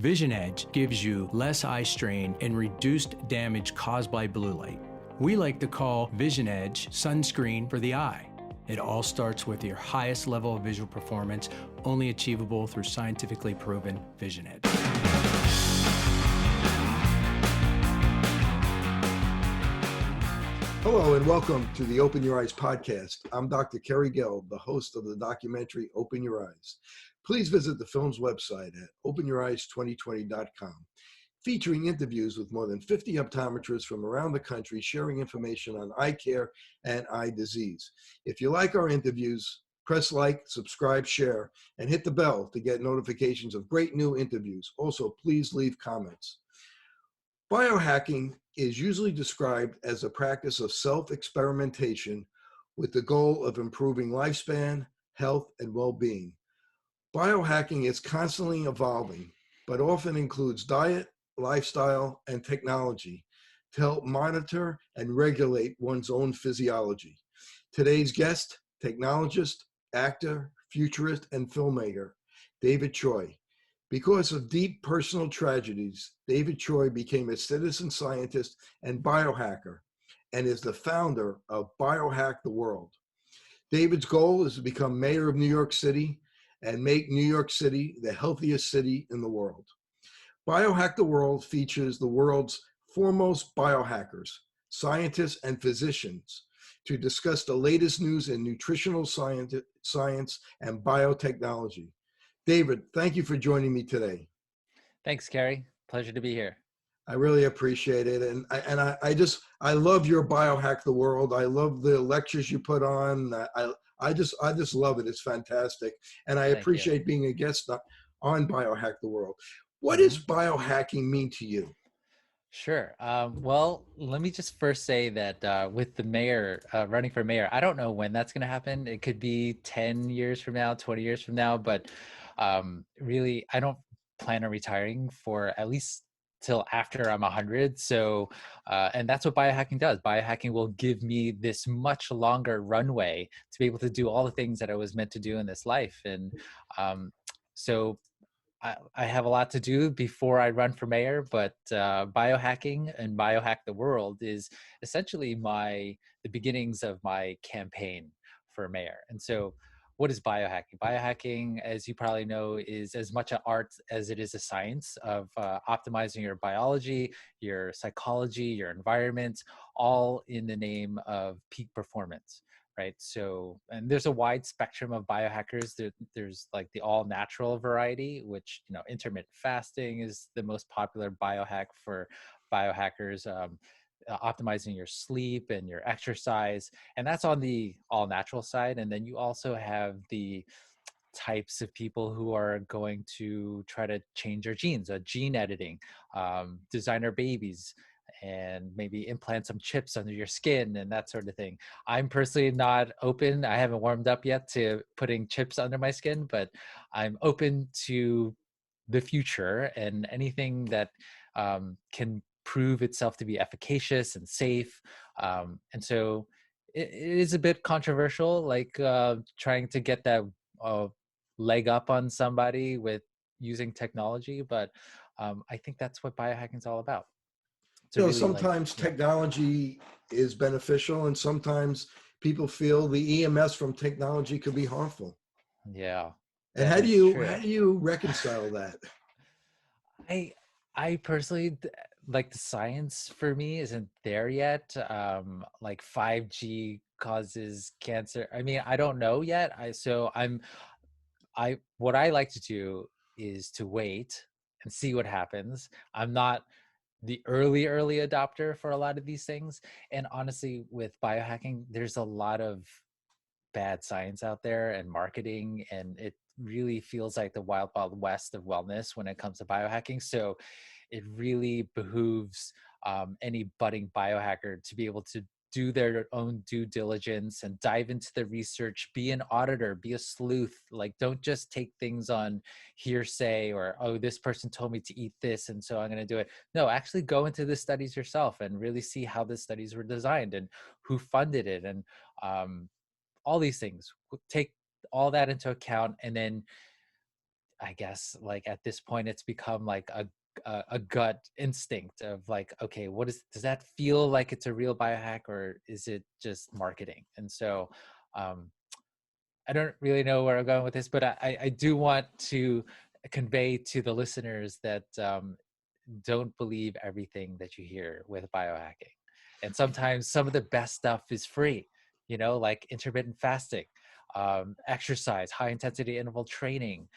Vision Edge gives you less eye strain and reduced damage caused by blue light. We like to call Vision Edge sunscreen for the eye. It all starts with your highest level of visual performance, only achievable through scientifically proven Vision Edge. Hello and welcome to the Open Your Eyes podcast. I'm Dr. Kerry Geld, the host of the documentary Open Your Eyes. Please visit the film's website at openyoureyes2020.com, featuring interviews with more than 50 optometrists from around the country sharing information on eye care and eye disease. If you like our interviews, press like, subscribe, share, and hit the bell to get notifications of great new interviews. Also, please leave comments. Biohacking is usually described as a practice of self-experimentation with the goal of improving lifespan, health, and well-being. Biohacking is constantly evolving, but often includes diet, lifestyle, and technology to help monitor and regulate one's own physiology. Today's guest, technologist, actor, futurist, and filmmaker, David Choi. Because of deep personal tragedies, David Choi became a citizen scientist and biohacker and is the founder of Biohack the World. David's goal is to become mayor of New York City and make New York City the healthiest city in the world. Biohack the World features the world's foremost biohackers, scientists, and physicians to discuss the latest news in nutritional science and biotechnology. David, thank you for joining me today. Thanks, Kerry. Pleasure to be here. I really appreciate it. I love your Biohack the World. I love the lectures you put on. I just love it. It's fantastic. And I appreciate being a guest on Biohack the World. What does biohacking mean to you? Sure. Well, let me just first say that with the mayor, running for mayor, I don't know when that's going to happen. It could be 10 years from now, 20 years from now, but really, I don't plan on retiring for at least till after I'm 100. So, and that's what biohacking does. Biohacking will give me this much longer runway to be able to do all the things that I was meant to do in this life. And so I have a lot to do before I run for mayor, but biohacking and Biohack the World is essentially the beginnings of my campaign for mayor. And so what is biohacking? Biohacking, as you probably know, is as much an art as it is a science of optimizing your biology, your psychology, your environment, all in the name of peak performance. Right. So, and there's a wide spectrum of biohackers. There's like the all natural variety, which, intermittent fasting is the most popular biohack for biohackers, optimizing your sleep and your exercise. And that's on the all natural side. And then you also have the types of people who are going to try to change their genes, gene editing, designer babies, and maybe implant some chips under your skin and that sort of thing. I'm personally not open. I haven't warmed up yet to putting chips under my skin, but I'm open to the future and anything that can prove itself to be efficacious and safe. And so it is a bit controversial, like trying to get that leg up on somebody with using technology, but I think that's what biohacking is all about. Really sometimes technology is beneficial and sometimes people feel the EMS from technology could be harmful. Yeah. And how do you reconcile that? I personally, like, the science for me isn't there yet. Like 5G causes cancer. I mean, I don't know yet. What I like to do is to wait and see what happens. I'm not the early adopter for a lot of these things. And honestly, with biohacking, there's a lot of bad science out there and marketing, and it really feels like the wild west of wellness when it comes to biohacking. So it really behooves any budding biohacker to be able to do their own due diligence and dive into the research, be an auditor, be a sleuth. Like, don't just take things on hearsay or, oh, this person told me to eat this, and so I'm going to do it. No, actually go into the studies yourself and really see how the studies were designed and who funded it. And all these things, take all that into account, and then I guess like at this point it's become like a gut instinct of like, okay, does that feel like it's a real biohack, or is it just marketing? And so um, I don't really know where I'm going with this, but I do want to convey to the listeners that don't believe everything that you hear with biohacking. And sometimes some of the best stuff is free, like intermittent fasting, exercise, high intensity interval training,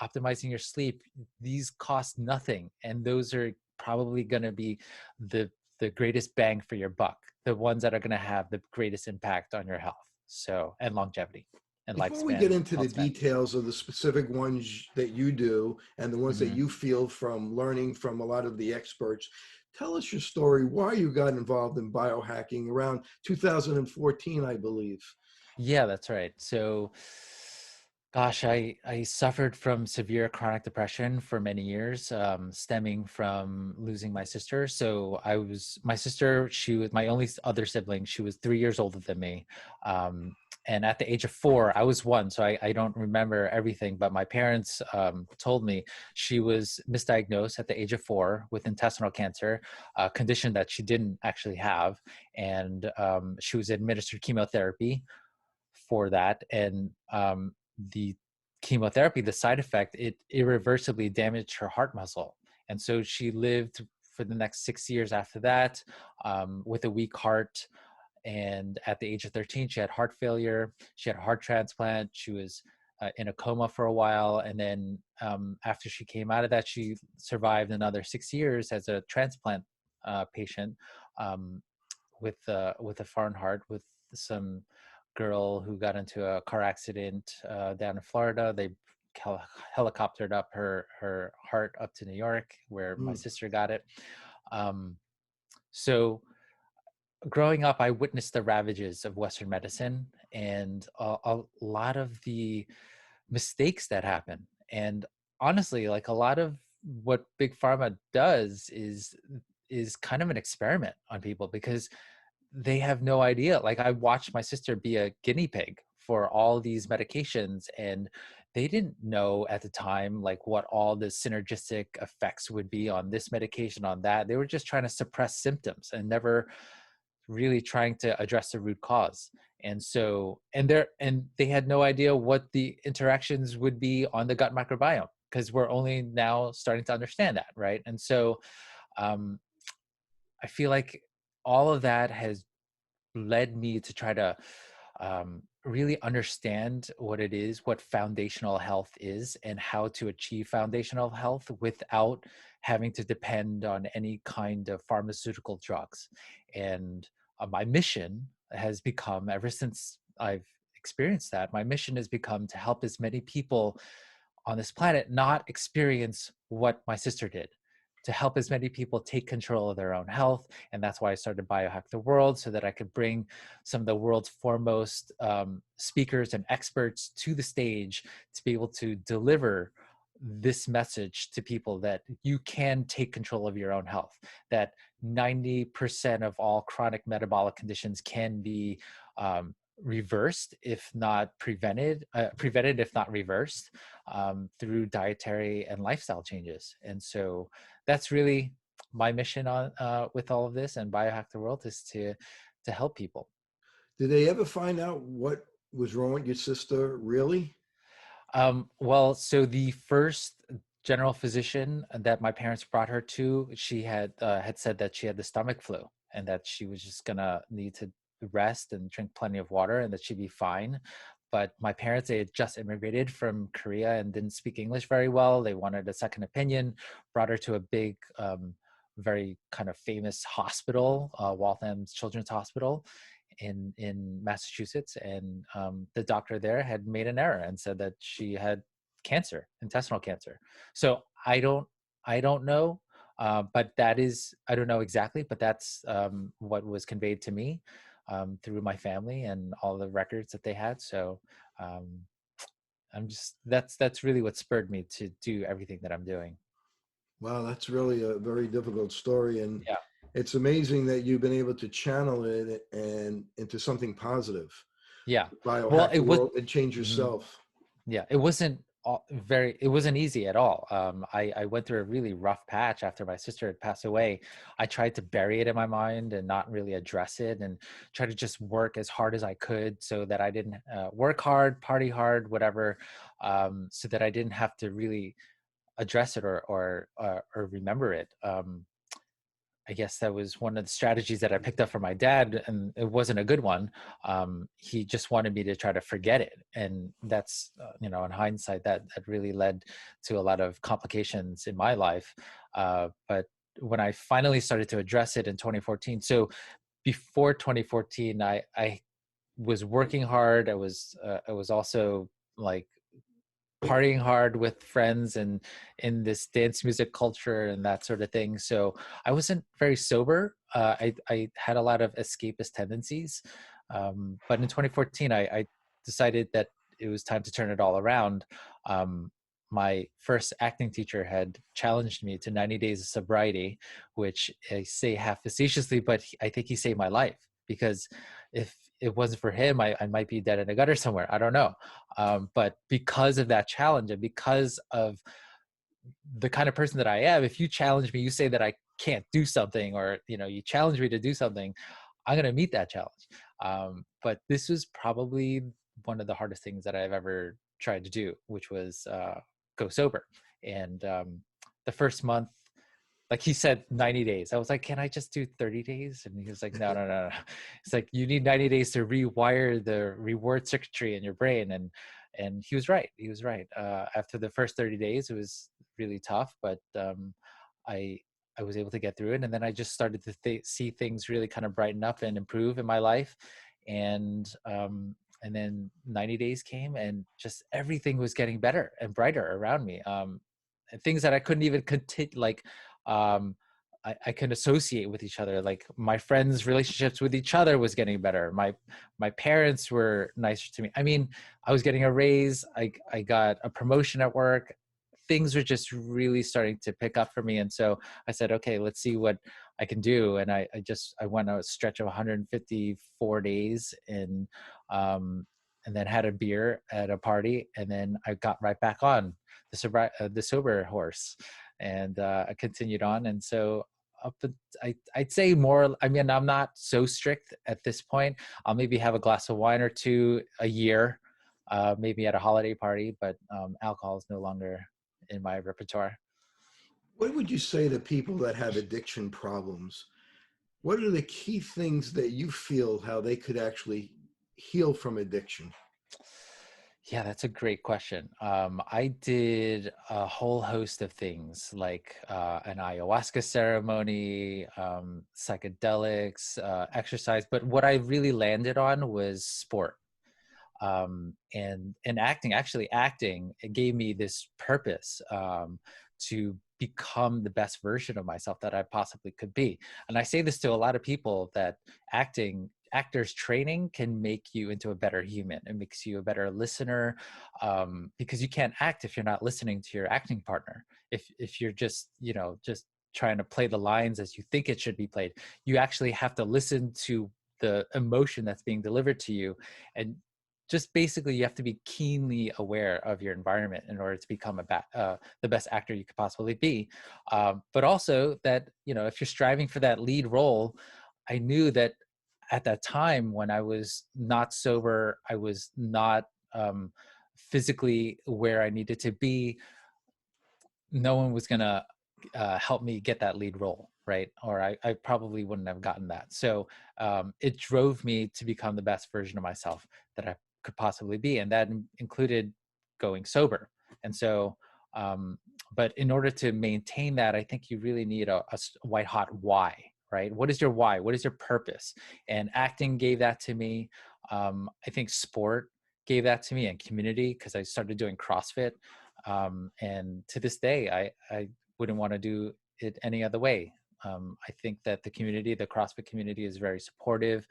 optimizing your sleep. These cost nothing. And those are probably going to be the greatest bang for your buck, the ones that are going to have the greatest impact on your health. So, and longevity and Before we get lifespan, into the health span. details of the specific ones that you do and the ones that Mhm. you feel from learning from a lot of the experts, tell us your story, why you got involved in biohacking around 2014, I believe. Yeah, that's right. So, gosh, I suffered from severe chronic depression for many years, stemming from losing my sister. So my sister, she was my only other sibling. She was 3 years older than me. Um, and at the age of 4, I was 1, so I don't remember everything. But my parents told me she was misdiagnosed at the age of 4 with intestinal cancer, a condition that she didn't actually have, and she was administered chemotherapy for that. And the chemotherapy, the side effect, it irreversibly damaged her heart muscle. And so she lived for the next 6 years after that, with a weak heart. And at the age of 13, she had heart failure. She had a heart transplant. She was in a coma for a while. And then after she came out of that, she survived another 6 years as a transplant patient, um, with a foreign heart, with some girl who got into a car accident down in Florida. They helicoptered up her heart up to New York, where my Mm. sister got it. Um, so growing up, I witnessed the ravages of Western medicine and a lot of the mistakes that happen. And honestly, like a lot of what big pharma does is kind of an experiment on people, because they have no idea. Like I watched my sister be a guinea pig for all these medications, and they didn't know at the time like what all the synergistic effects would be on this medication, on that. They were just trying to suppress symptoms and never really trying to address the root cause. And so they had no idea what the interactions would be on the gut microbiome, because we're only now starting to understand that, right? And so um, I feel like all of that has led me to try to really understand what it is, what foundational health is, and how to achieve foundational health without having to depend on any kind of pharmaceutical drugs. And my mission has become, ever since I've experienced that, my mission has become to help as many people on this planet not experience what my sister did, to help as many people take control of their own health. And that's why I started Biohack the World, so that I could bring some of the world's foremost speakers and experts to the stage to be able to deliver this message to people, that you can take control of your own health, that 90% of all chronic metabolic conditions can be reversed, if not prevented if not reversed, through dietary and lifestyle changes. And so that's really my mission on with all of this, and Biohack the World is to help people. Did they ever find out what was wrong with your sister, really? Well, so the first general physician that my parents brought her to, she had said that she had the stomach flu, and that she was just gonna need to rest and drink plenty of water, and that she'd be fine. But my parents, they had just immigrated from Korea and didn't speak English very well. They wanted a second opinion, brought her to a big, very kind of famous hospital, Waltham's Children's Hospital in Massachusetts, and the doctor there had made an error and said that she had cancer, intestinal cancer. So I don't know, but that is, I don't know exactly, but that's what was conveyed to me through my family and all the records that they had. So um, I'm just that's really what spurred me to do everything that I'm doing. Wow, that's really a very difficult story. And Yeah, it's amazing that you've been able to channel it and into something positive, yeah. Well, biohack it the was. world and change Mhm. yourself. Yeah, it wasn't it wasn't easy at all. I went through a really rough patch after my sister had passed away. I tried to bury it in my mind and not really address it, and try to just work as hard as I could so that I didn't work hard, party hard, whatever, so that I didn't have to really address it or remember it. I guess that was one of the strategies that I picked up from my dad, and it wasn't a good one. He just wanted me to try to forget it, and that's in hindsight, that really led to a lot of complications in my life. But when I finally started to address it in 2014, so before 2014, I was working hard. I was also like partying hard with friends and in this dance music culture and that sort of thing. So I wasn't very sober. I had a lot of escapist tendencies. But in 2014, I decided that it was time to turn it all around. My first acting teacher had challenged me to 90 days of sobriety, which I say half facetiously, but I think he saved my life, because if it wasn't for him, I might be dead in a gutter somewhere. I don't know. But because of that challenge, and because of the kind of person that I am, if you challenge me, you say that I can't do something, or you challenge me to do something, I'm going to meet that challenge. But this was probably one of the hardest things that I've ever tried to do, which was go sober. And the first month, like he said, 90 days. I was like, can I just do 30 days? And he was like, no, no, no, no. It's like, you need 90 days to rewire the reward circuitry in your brain. And he was right. He was right. After the first 30 days, it was really tough, but I I was able to get through it. And then I just started to see things really kind of brighten up and improve in my life. And then 90 days came, and just everything was getting better and brighter around me. And things that I couldn't even continue, like um, I can associate with each other. Like my friends' relationships with each other was getting better. My parents were nicer to me. I mean, I was getting a raise. I got a promotion at work. Things were just really starting to pick up for me. And so I said, okay, let's see what I can do. And I went a stretch of 154 days and then had a beer at a party. And then I got right back on the sober horse, and I continued on. And so I'd say more, I mean, I'm not so strict at this point. I'll maybe have a glass of wine or two a year, maybe at a holiday party, but alcohol is no longer in my repertoire. What would you say to people that have addiction problems? What are the key things that you feel how they could actually heal from addiction? Yeah, that's a great question. I did a whole host of things, like an ayahuasca ceremony, psychedelics, exercise. But what I really landed on was sport. And acting. Actually, acting, it gave me this purpose to become the best version of myself that I possibly could be. And I say this to a lot of people, that actors training can make you into a better human. It makes you a better listener, because you can't act if you're not listening to your acting partner. If you're just just trying to play the lines as you think it should be played, you actually have to listen to the emotion that's being delivered to you. And just basically, you have to be keenly aware of your environment in order to become the best actor you could possibly be. But also that, if you're striving for that lead role, I knew that at that time when I was not sober, I was not physically where I needed to be. No one was going to help me get that lead role, right? Or I probably wouldn't have gotten that. So it drove me to become the best version of myself that I could possibly be. And that included going sober. And so, but in order to maintain that, I think you really need a white hot why, right? What is your why? What is your purpose? And acting gave that to me. I think sport gave that to me, and community, because I started doing CrossFit. And to this day, I wouldn't want to do it any other way. I think that the CrossFit community, is very supportive.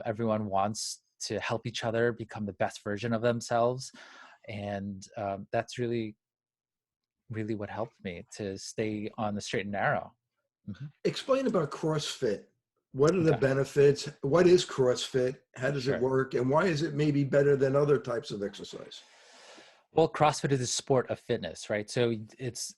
Everyone wants to help each other become the best version of themselves. And that's really, really what helped me to stay on the straight and narrow. Mm-hmm. Explain about CrossFit. What are the Okay. benefits? What is CrossFit? How does it Sure. work? And why is it maybe better than other types of exercise? Well, CrossFit is a sport of fitness, right? So it's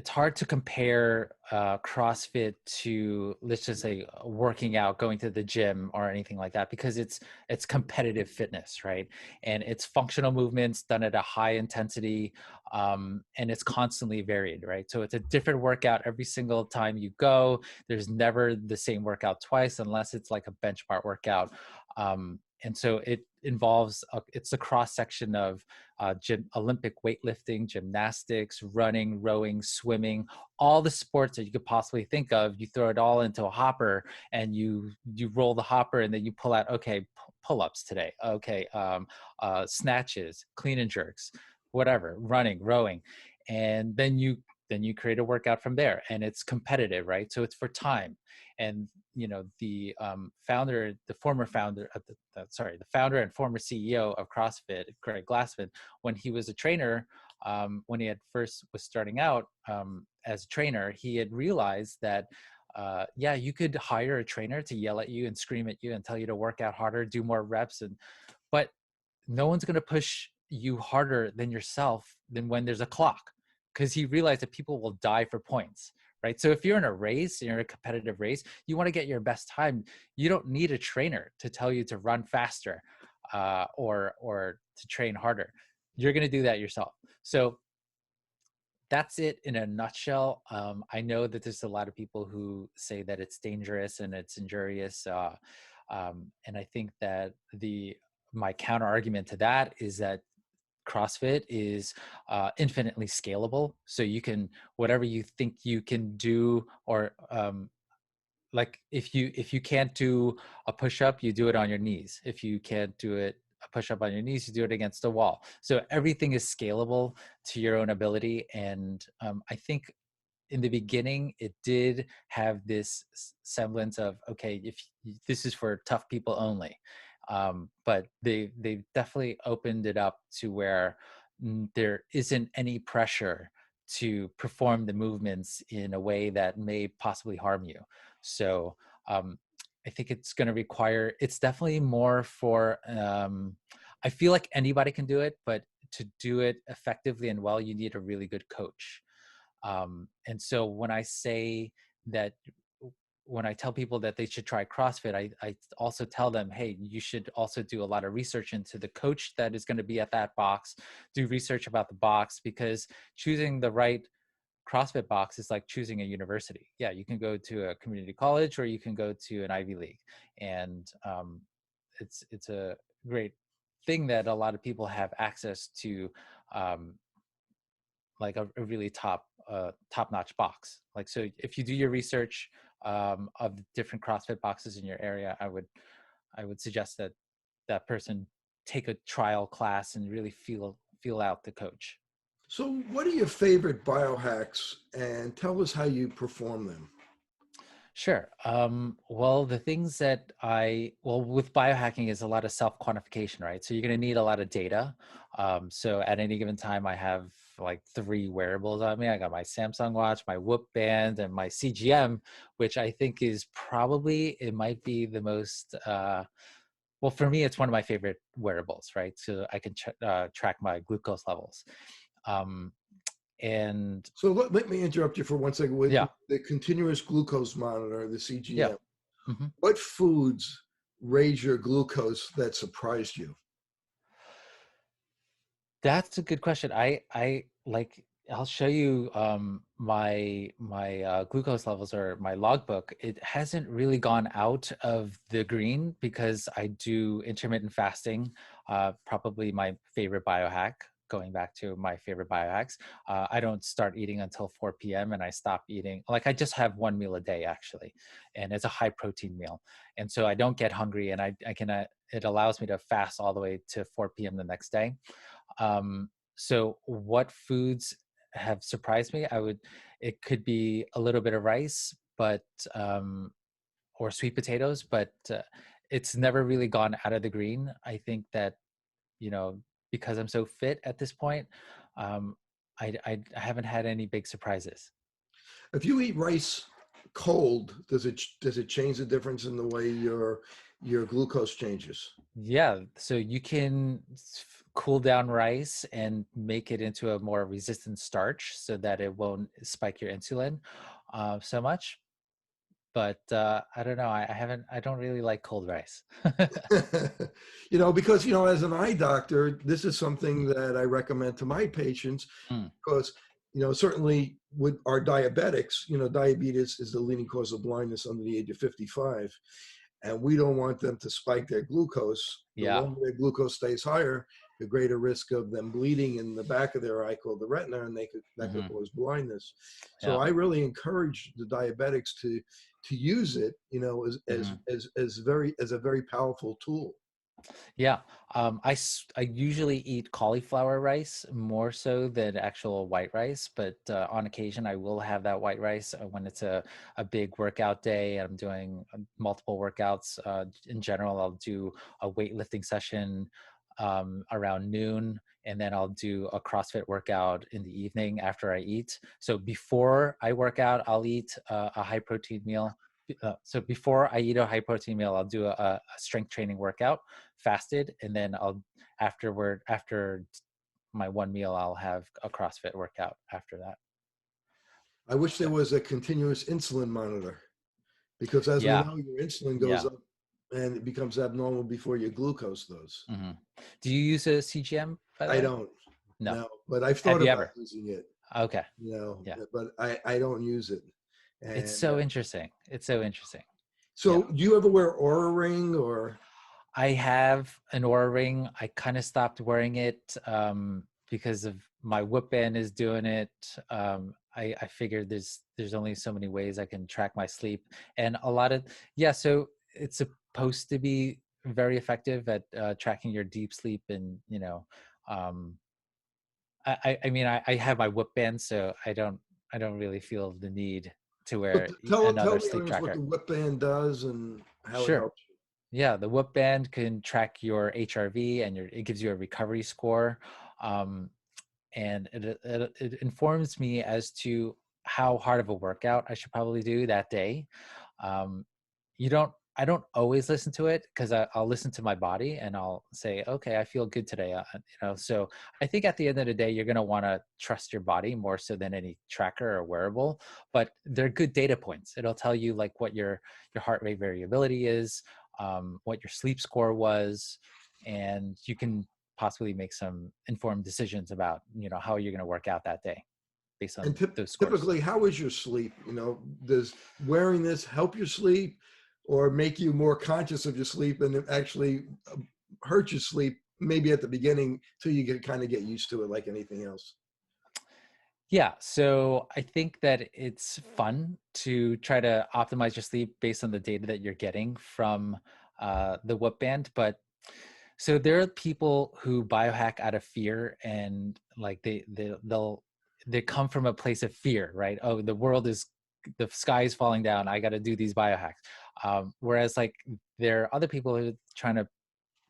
hard to compare CrossFit to, let's just say, working out, going to the gym or anything like that, because it's competitive fitness, right? And it's functional movements done at a high intensity, and it's constantly varied, right? So it's a different workout every single time you go. There's never the same workout twice unless it's like a bench part workout. And so it involves it's a cross section of Olympic weightlifting, gymnastics, running, rowing, swimming, all the sports that you could possibly think of. You throw it all into a hopper, and you roll the hopper, and then you pull out, okay, pull-ups today, okay, snatches, clean and jerks, whatever, running, rowing, and then you create a workout from there, and it's competitive, right? So it's for time. And the former founder of the founder and former CEO of CrossFit, Greg Glassman, when he was a trainer, when he had first was starting out as a trainer, he had realized that yeah, you could hire a trainer to yell at you and scream at you and tell you to work out harder, do more reps, but no one's going to push you harder than yourself than when there's a clock, because he realized that people will die for points, right? So if you're in a race, you're in a competitive race, you want to get your best time, you don't need a trainer to tell you to run faster or to train harder. You're going to do that yourself. So that's it in a nutshell. I know that there's a lot of people who say that it's dangerous and it's injurious, and I think that my counter argument to that is that CrossFit is infinitely scalable. So you can, whatever you think you can do, or like if you can't do a push-up, you do it on your knees. If you can't do it a push-up on your knees, you do it against a wall. So everything is scalable to your own ability. And I think in the beginning it did have this semblance of, okay, if this is for tough people only, but they definitely opened it up to where there isn't any pressure to perform the movements in a way that may possibly harm you. So I think it's going to require, it's definitely more for I feel like anybody can do it, but to do it effectively and well, you need a really good coach. And so when I say that, when I tell people that they should try CrossFit, I also tell them, hey, you should also do a lot of research into the coach that is going to be at that box, do research about the box, because choosing the right CrossFit box is like choosing a university. Yeah, you can go to a community college or you can go to an Ivy League. And it's a great thing that a lot of people have access to um, like a really top-notch box. Like, so if you do your research of the different CrossFit boxes in your area, I would suggest that that person take a trial class and really feel out the coach. So, what are your favorite biohacks, and tell us how you perform them? Sure. Well, the things that with biohacking is a lot of self-quantification, right? So you're going to need a lot of data. So at any given time, I have like 3 wearables on me. I got my Samsung watch, my Whoop band, and my CGM, which I think is probably, it might be the most, well, for me, it's one of my favorite wearables, right? So I can track my glucose levels. Um, and So, let me interrupt you for one second. With yeah, the continuous glucose monitor, the yeah. CGM, Mhm. what foods raise your glucose that surprised you? That's a good question. I like, I'll show you my glucose levels or my logbook. It hasn't really gone out of the green because I do intermittent fasting, probably my favorite biohack, going back to my favorite biohacks. I don't start eating until 4 p.m. and I stop eating. Like, I just have one meal a day actually, and it's a high protein meal. And so I don't get hungry, and I can, it allows me to fast all the way to 4 p.m. the next day. So what foods have surprised me? It could be a little bit of rice, but, or sweet potatoes, but it's never really gone out of the green. I think that, you know, because I'm so fit at this point, um, I haven't had any big surprises. If you eat rice cold, does it change the difference in the way your your glucose changes. Yeah, so you can cool down rice and make it into a more resistant starch so that it won't spike your insulin so much. But I don't know. I don't really like cold rice. Because, as an eye doctor, this is something that I recommend to my patients Mm, because, certainly with our diabetics, diabetes is the leading cause of blindness under the age of 55. And we don't want them to spike their glucose. The yeah, longer their glucose stays higher, the greater risk of them bleeding in the back of their eye called the retina, and that could hmm, cause blindness. So yeah, I really encourage the diabetics to use it, hmm, as a very powerful tool. yeah. I usually eat cauliflower rice more so than actual white rice, but on occasion I will have that white rice when it's a big workout day. I'm doing multiple workouts. In general, I'll do a weightlifting session around noon, and then I'll do a CrossFit workout in the evening after I eat. So before I work out, I'll eat a high protein meal. So before I eat a high protein meal, I'll do a strength training workout fasted, and then after my one meal, I'll have a CrossFit workout after that. I wish there So was a continuous insulin monitor because, as we yeah, know, your insulin goes yeah. up and it becomes abnormal before your glucose does. Hmm. Do you use a CGM, by the I way? don't No. know, but I've Have thought you about ever? using it, Okay. Yeah. but I don't use it. It's And so interesting. It's so interesting. Yeah. so, do you ever wear Aura Ring or? I have an Oura ring. I kind of stopped wearing it because of my Whoop band is doing it. I figured there's only so many ways I can track my sleep, and a lot of yeah. So it's supposed to be very effective at tracking your deep sleep, and um, I mean I have my Whoop band, so I don't really feel the need to So wear tell another the sleep audience what the tracker. Whip Band does and how it Sure. helps you. Yeah, the Whoop band can track your HRV and it gives you a recovery score, um, and it informs me as to how hard of a workout I should probably do that day. Um, I don't always listen to it because I'll listen to my body and I'll say, okay, I feel good today. So I think at the end of the day, you're going to want to trust your body more so than any tracker or wearable, but they're good data points. It'll tell you like what your heart rate variability is, what your sleep score was, and you can possibly make some informed decisions about, how you're going to work out that day based And on those scores. typically, how is your sleep? Does wearing this help your sleep or make you more conscious of your sleep and it actually hurt your sleep maybe at the beginning till you kind of get used to it like anything else? Yeah, so I think that it's fun to try to optimize your sleep based on the data that you're getting from the Whoop band. But so there are people who biohack out of fear, and like they come from a place of fear, right? Oh, the sky is falling down. I got to do these biohacks. Whereas like there are other people who are trying to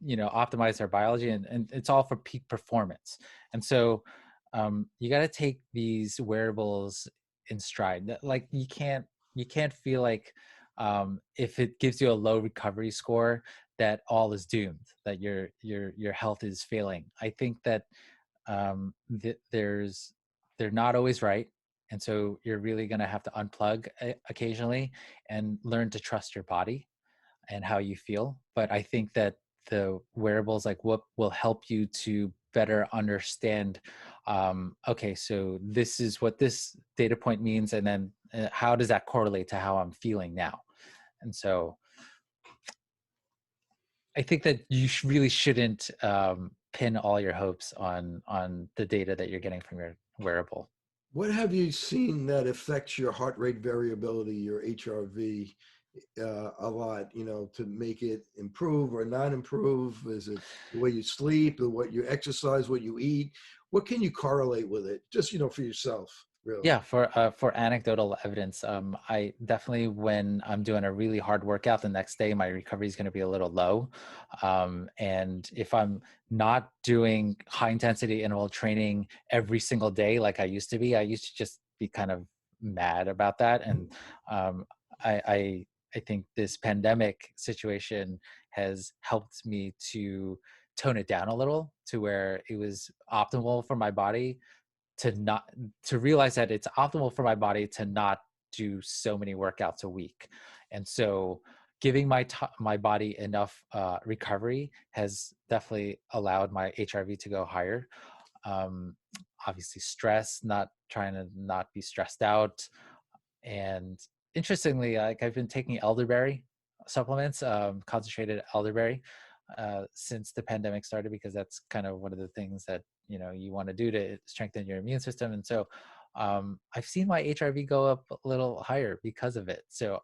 optimize their biology, and it's all for peak performance. And so you got to take these wearables in stride. Like you can't feel like if it gives you a low recovery score that all is doomed, that your health is failing. I think that they're not always right, and so you're really going to have to unplug occasionally and learn to trust your body and how you feel. But I think that the wearables like Whoop will help you to better understand, okay, so this is what this data point means, and then how does that correlate to how I'm feeling now? And so I think that you really shouldn't pin all your hopes on the data that you're getting from your wearable. What have you seen that affects your heart rate variability, your HRV, a lot, to make it improve or not improve? Is it the way you sleep, or what you exercise, what you eat? What can you correlate with it? Just, for yourself, really. Yeah, for anecdotal evidence, I definitely when I'm doing a really hard workout the next day, my recovery is going to be a little low, and if I'm not doing high intensity interval training every single day like I used to be, I used to just be kind of mad about that, and um, I I think this pandemic situation has helped me to tone it down a little to where it was optimal for my body to not to realize that it's optimal for my body to not do so many workouts a week. And so giving my body enough recovery has definitely allowed my HRV to go higher. um, Obviously stress, not trying to not be stressed out. And interestingly, like I've been taking elderberry supplements, concentrated elderberry, since the pandemic started, because that's kind of one of the things that you want to do to strengthen your immune system. And so I've seen my HRV go up a little higher because of it. So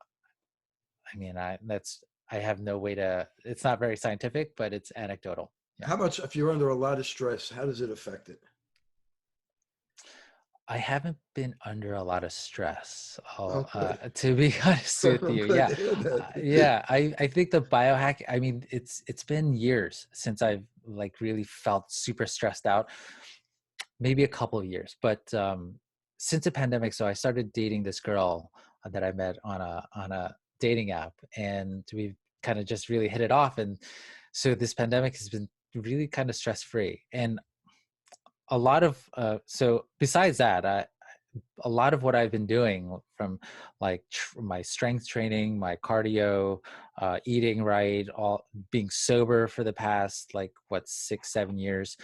I mean, I have no way to. It's not very scientific, but it's anecdotal. Yeah. How about if you're under a lot of stress, how does it affect it? I haven't been under a lot of stress, Oh, good. to be honest with I'm you. glad Yeah, to hear that. yeah. I think the biohack. I mean, it's been years since I've like really felt super stressed out. Maybe a couple of years, but since the pandemic, so I started dating this girl that I met on a dating app, and we've kind of just really hit it off. And so this pandemic has been really kind of stress free, and a lot of so besides that, a lot of what I've been doing from like my strength training, my cardio, eating right, all being sober for the past like what 6 7 years,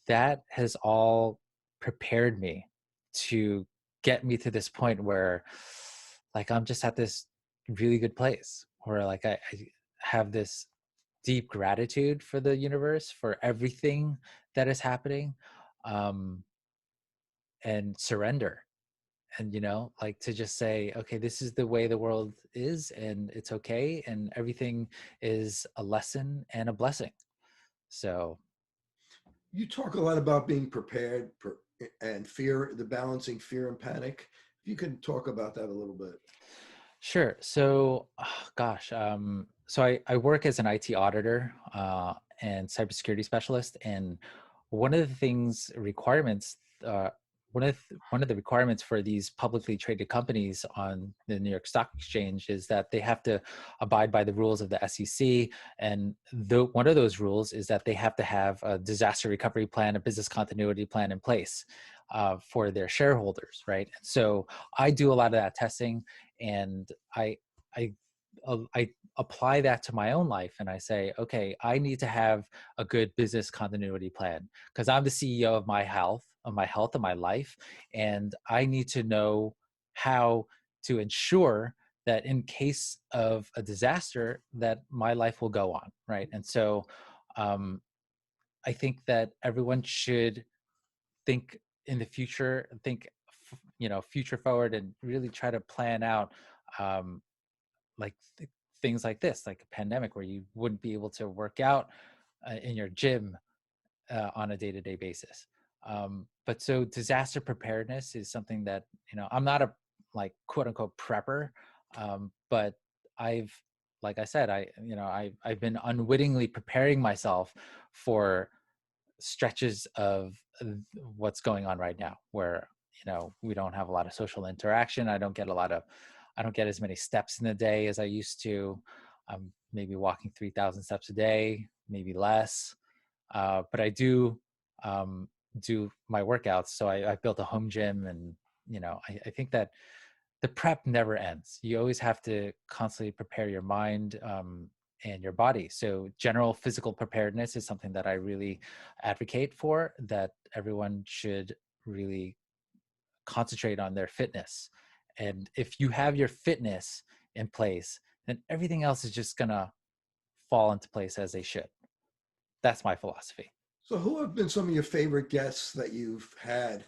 that has all prepared me to get me to this point where like I'm just at this really good place where like I have this deep gratitude for the universe, for everything that is happening, um, and surrender. And like to just say, okay, this is the way the world is, and it's okay, and everything is a lesson and a blessing. So You talk a lot about being prepared and fear, the balancing fear and panic. If you can talk about that a little bit. sure. So gosh, so I work as an IT auditor and cybersecurity specialist, and one of the things requirements one of the requirements for these publicly traded companies on the New York Stock Exchange is that they have to abide by the rules of the SEC. And one of those rules is that they have to have a disaster recovery plan, a business continuity plan in place for their shareholders, right? And so I do a lot of that testing, and I I apply that to my own life, and I say, okay, I need to have a good business continuity plan because I'm the CEO of my health and my life, and I need to know how to ensure that in case of a disaster that my life will go on, right? And so um, I think that everyone should think in the future, think future forward, and really try to plan out um, like things like this, like a pandemic where you wouldn't be able to work out in your gym on a day-to-day basis. But so disaster preparedness is something that I'm not a like quote unquote prepper, but I've like I said, I've been unwittingly preparing myself for stretches of what's going on right now, where we don't have a lot of social interaction. I don't get as many steps in a day as I used to. I'm maybe walking 3,000 steps a day, maybe less. But I do my workouts. So I built a home gym, and I think that the prep never ends. You always have to constantly prepare your mind and your body. So general physical preparedness is something that I really advocate for, that everyone should really concentrate on their fitness. And if you have your fitness in place, then everything else is just gonna fall into place as they should. That's my philosophy. So, who have been some of your favorite guests that you've had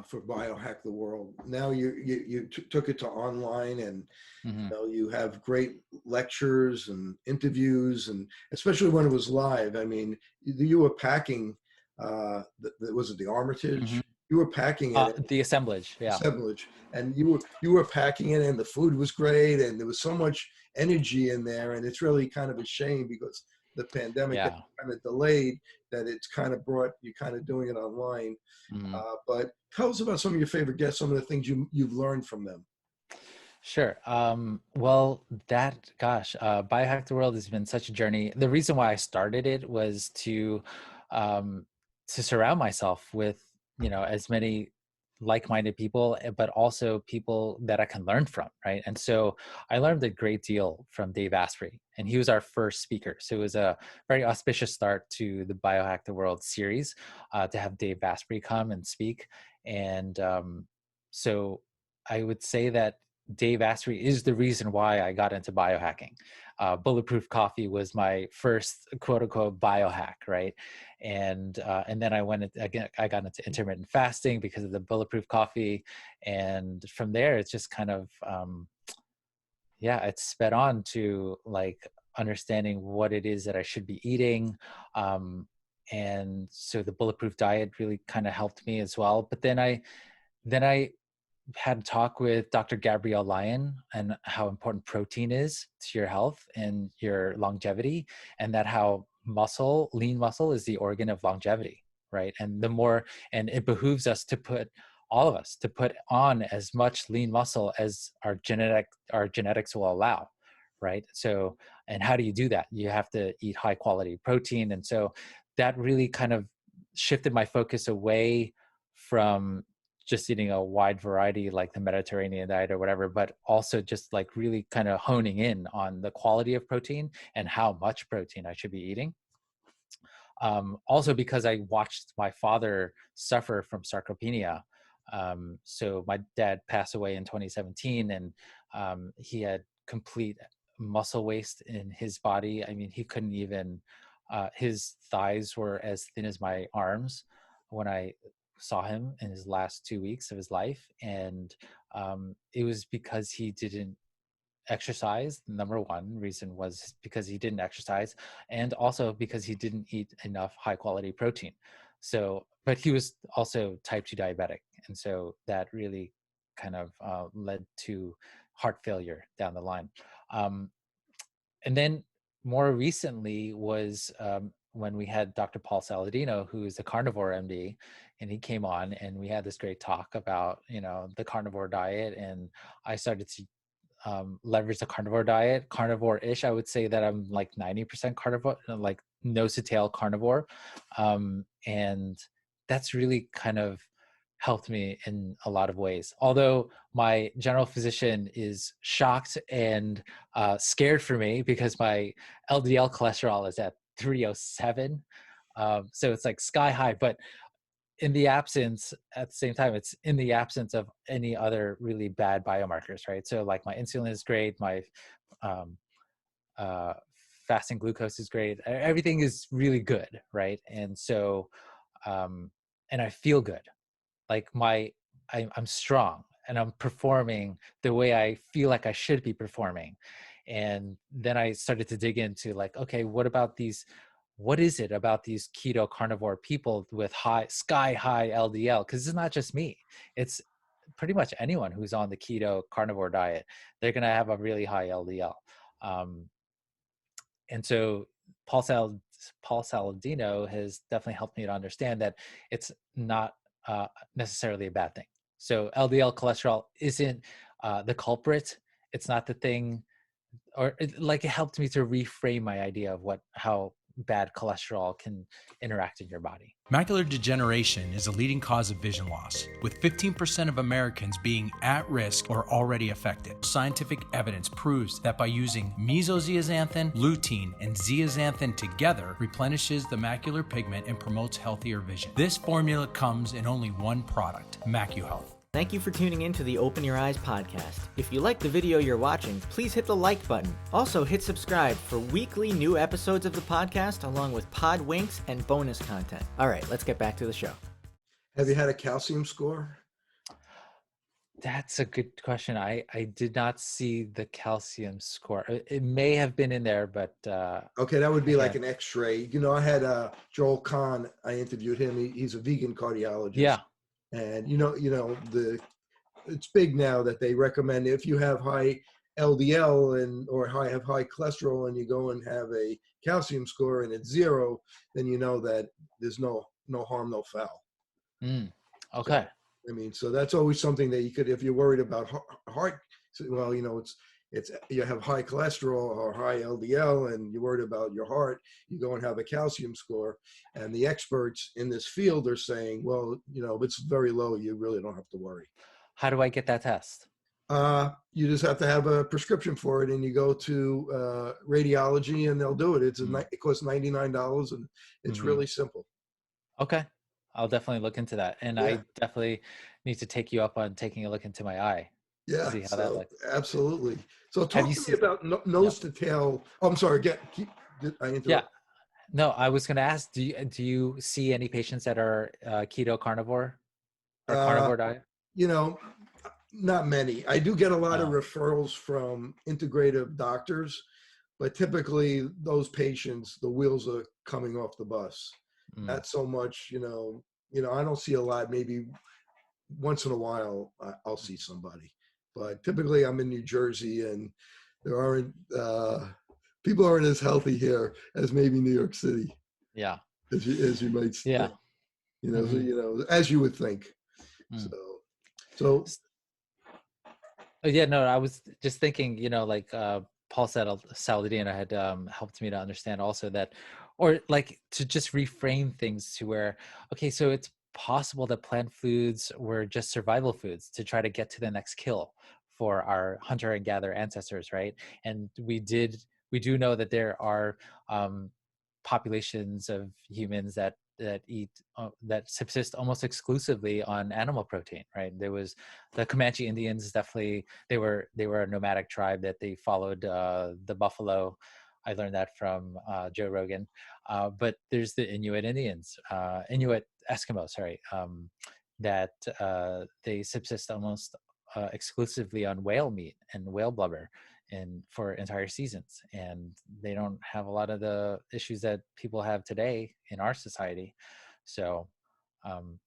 for Biohack the World? Now you took it to online, and Hmm. you have great lectures and interviews, and especially when it was live. I mean, you were packing. Was it the Hmm. Armitage? You were packing it. The assemblage, yeah. Assemblage, and you were packing it, and the food was great, and there was so much energy in there, and it's really kind of a shame because the pandemic Yeah. kind of delayed that. It's kind of brought you kind of doing it online. Mhm. But tell us about some of your favorite guests, some of the things you've learned from them. Sure. Well, Biohack the World has been such a journey. The reason why I started it was um, to surround myself with, as many like-minded people, but also people that I can learn from, right? And so I learned a great deal from Dave Asprey, and he was our first speaker. So it was a very auspicious start to the Biohack the World series, to have Dave Asprey come and speak. And so I would say that Dave Asprey is the reason why I got into biohacking. Bulletproof coffee was my first quote unquote biohack, right? And then I got into intermittent fasting because of the bulletproof coffee, and from there it's just kind of it's sped on to like understanding what it is that I should be eating. And so the bulletproof diet really kind of helped me as well. But then I had a talk with Dr. Gabrielle Lyon and how important protein is to your health and your longevity, and that how lean muscle is the organ of longevity, right? And it behooves us all of us to put on as much lean muscle as our genetics will allow, right? So, and how do you do that? You have to eat high quality protein. And so that really kind of shifted my focus away from just eating a wide variety like the Mediterranean diet or whatever, but also just like really kind of honing in on the quality of protein and how much protein I should be eating. Also because I watched my father suffer from sarcopenia. So my dad passed away in 2017, and he had complete muscle waste in his body. I mean, he couldn't even, his thighs were as thin as my arms when I saw him in his last 2 weeks of his life. And it was because he didn't exercise. Number one reason was because he didn't exercise, and also because he didn't eat enough high quality protein. So, but he was also type 2 diabetic, and so that really kind of led to heart failure down the line. And then more recently was when we had Dr. Paul Saladino, who is a carnivore MD, and he came on and we had this great talk about, the carnivore diet. And I started to leverage the carnivore-ish. I would say that I'm like 90% carnivore, like nose to tail carnivore. And that's really kind of helped me in a lot of ways. Although my general physician is shocked and scared for me because my LDL cholesterol is at 307. So it's like sky high, but at the same time, it's in the absence of any other really bad biomarkers, right? So like my insulin is great, my um, uh, fasting glucose is great, everything is really good, right? And so, and I feel good, like I'm strong and I'm performing the way I feel like I should be performing. And then I started to dig into like, okay, what is it about these keto carnivore people with sky high LDL? Because it's not just me, it's pretty much anyone who's on the keto carnivore diet, they're going to have a really high LDL. Um, and so Paul, Sal- Paul Saladino has definitely helped me to understand that it's not necessarily a bad thing. So LDL cholesterol isn't the culprit. It's not the thing, it helped me to reframe my idea of how bad cholesterol can interact in your body. Macular degeneration is a leading cause of vision loss, with 15% of Americans being at risk or already affected. Scientific evidence proves that by using mesozeaxanthin, lutein, and zeaxanthin together replenishes the macular pigment and promotes healthier vision. This formula comes in only one product, MacuHealth. Thank you for tuning in to the Open Your Eyes podcast. If you like the video you're watching, please hit the like button. Also, hit subscribe for weekly new episodes of the podcast, along with pod winks and bonus content. All right, let's get back to the show. Have you had a calcium score? That's a good question. I did not see the calcium score. It may have been in there, but okay, that would be like an X-ray. I had Joel Kahn. I interviewed him. He's a vegan cardiologist. Yeah. And it's big now that they recommend if you have high LDL or have high cholesterol and you go and have a calcium score and it's 0, then you know that there's no harm, no foul. Okay. So, so that's always something that you could, if you're worried about heart So, well, it's you have high cholesterol or high LDL, and you're worried about your heart. You go and have a calcium score, and the experts in this field are saying, well, if it's very low, you really don't have to worry. How do I get that test? You just have to have a prescription for it, and you go to radiology, and they'll do it. It costs $99, and it's Mm-hmm. really simple. Okay. I'll definitely look into that. And Yeah. I definitely need to take you up on taking a look into my eye. Yeah, See how that so looks. absolutely. So Have talk you to me seen? about nose to tail. Oh, I'm sorry. I interrupt? Yeah. No, I was going to ask, do you see any patients that are keto carnivore or Uh, carnivore diet? you know, not many. I do get a lot of Oh. referrals from integrative doctors, but typically those patients, the wheels are coming off the bus. Mm. Not so much, I don't see a lot. Maybe once in a while I'll see somebody, but typically I'm in New Jersey, and there aren't people aren't as healthy here as maybe New York City, Yeah. as you might Yeah. think, Mm-hmm. as you would think. Mm. So Yeah, no, I was just thinking, like Paul said, Saladino had helped me to understand also that, or like to just reframe things to where, okay, so it's possible that plant foods were just survival foods to try to get to the next kill for our hunter and gatherer ancestors, right? And we do know that there are um, populations of humans that eat that subsist almost exclusively on animal protein, right? There was the Comanche Indians. Definitely they were a nomadic tribe that they followed the buffalo. I learned that from Joe Rogan. But there's the Inuit Indians, Inuit Eskimos, sorry, that they subsist almost exclusively on whale meat and whale blubber for entire seasons, and they don't have a lot of the issues that people have today in our society. So um,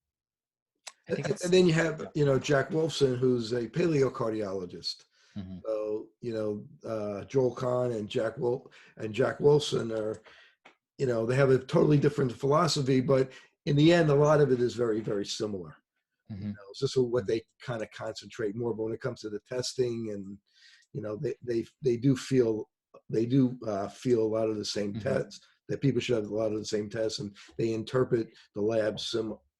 I think and it's then you have Jack Wolfson, who's a paleocardiologist. mm-hmm, So Joel Kahn and Jack Wolfson are, they have a totally different philosophy, but in the end, a lot of it is very, very similar. mm-hmm, It's just what they kind of concentrate more. But when it comes to the testing, and they do feel feel a lot of the same mm-hmm, tests, that people should have a lot of the same tests, and they interpret the labs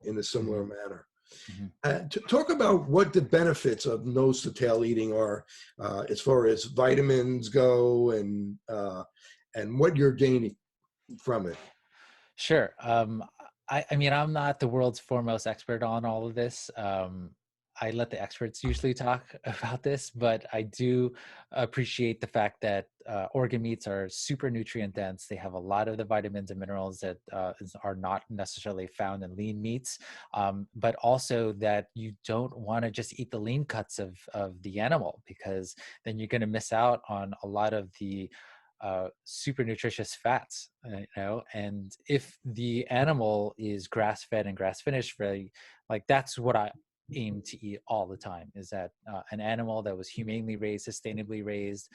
in a similar mm-hmm, manner. mm-hmm. To talk about what the benefits of nose to tail eating are, as far as vitamins go, and what you're gaining from it. Sure. I mean, I'm not the world's foremost expert on all of this. I let the experts usually talk about this, but I do appreciate the fact that organ meats are super nutrient dense. They have a lot of the vitamins and minerals that are not necessarily found in lean meats, but also that you don't want to just eat the lean cuts of the animal, because then you're going to miss out on a lot of the super nutritious fats, and if the animal is grass fed and grass finished, really, like that's what I aim to eat all the time, is that an animal that was humanely raised, sustainably raised,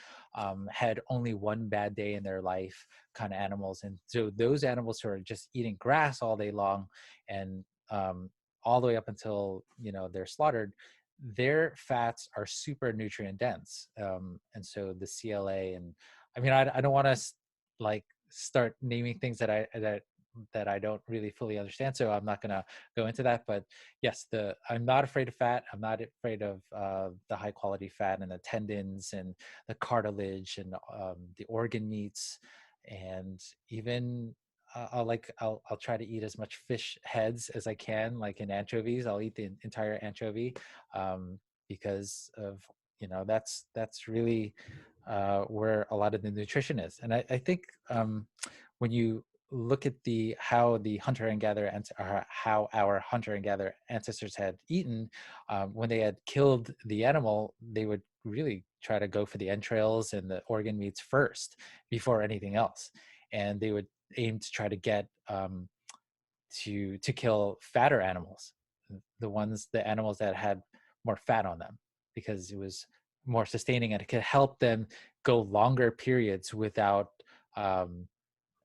had only one bad day in their life kind of animals. And so those animals who are just eating grass all day long, and all the way up until they're slaughtered, their fats are super nutrient dense, and so the CLA, and I mean, I don't want to like start naming things that I don't really fully understand, so I'm not going to go into that. But yes, I'm not afraid of fat. I'm not afraid of the high quality fat and the tendons and the cartilage and the organ meats, and even I'll try to eat as much fish heads as I can, like in anchovies. I'll eat the entire anchovy, because of that's really where a lot of the nutrition is. And I think when you look at how the hunter and gatherer how our hunter and gatherer ancestors had eaten, when they had killed the animal, they would really try to go for the entrails and the organ meats first before anything else, and they would aim to try to get to kill fatter animals, the animals that had more fat on them, because it was more sustaining and it could help them go longer periods without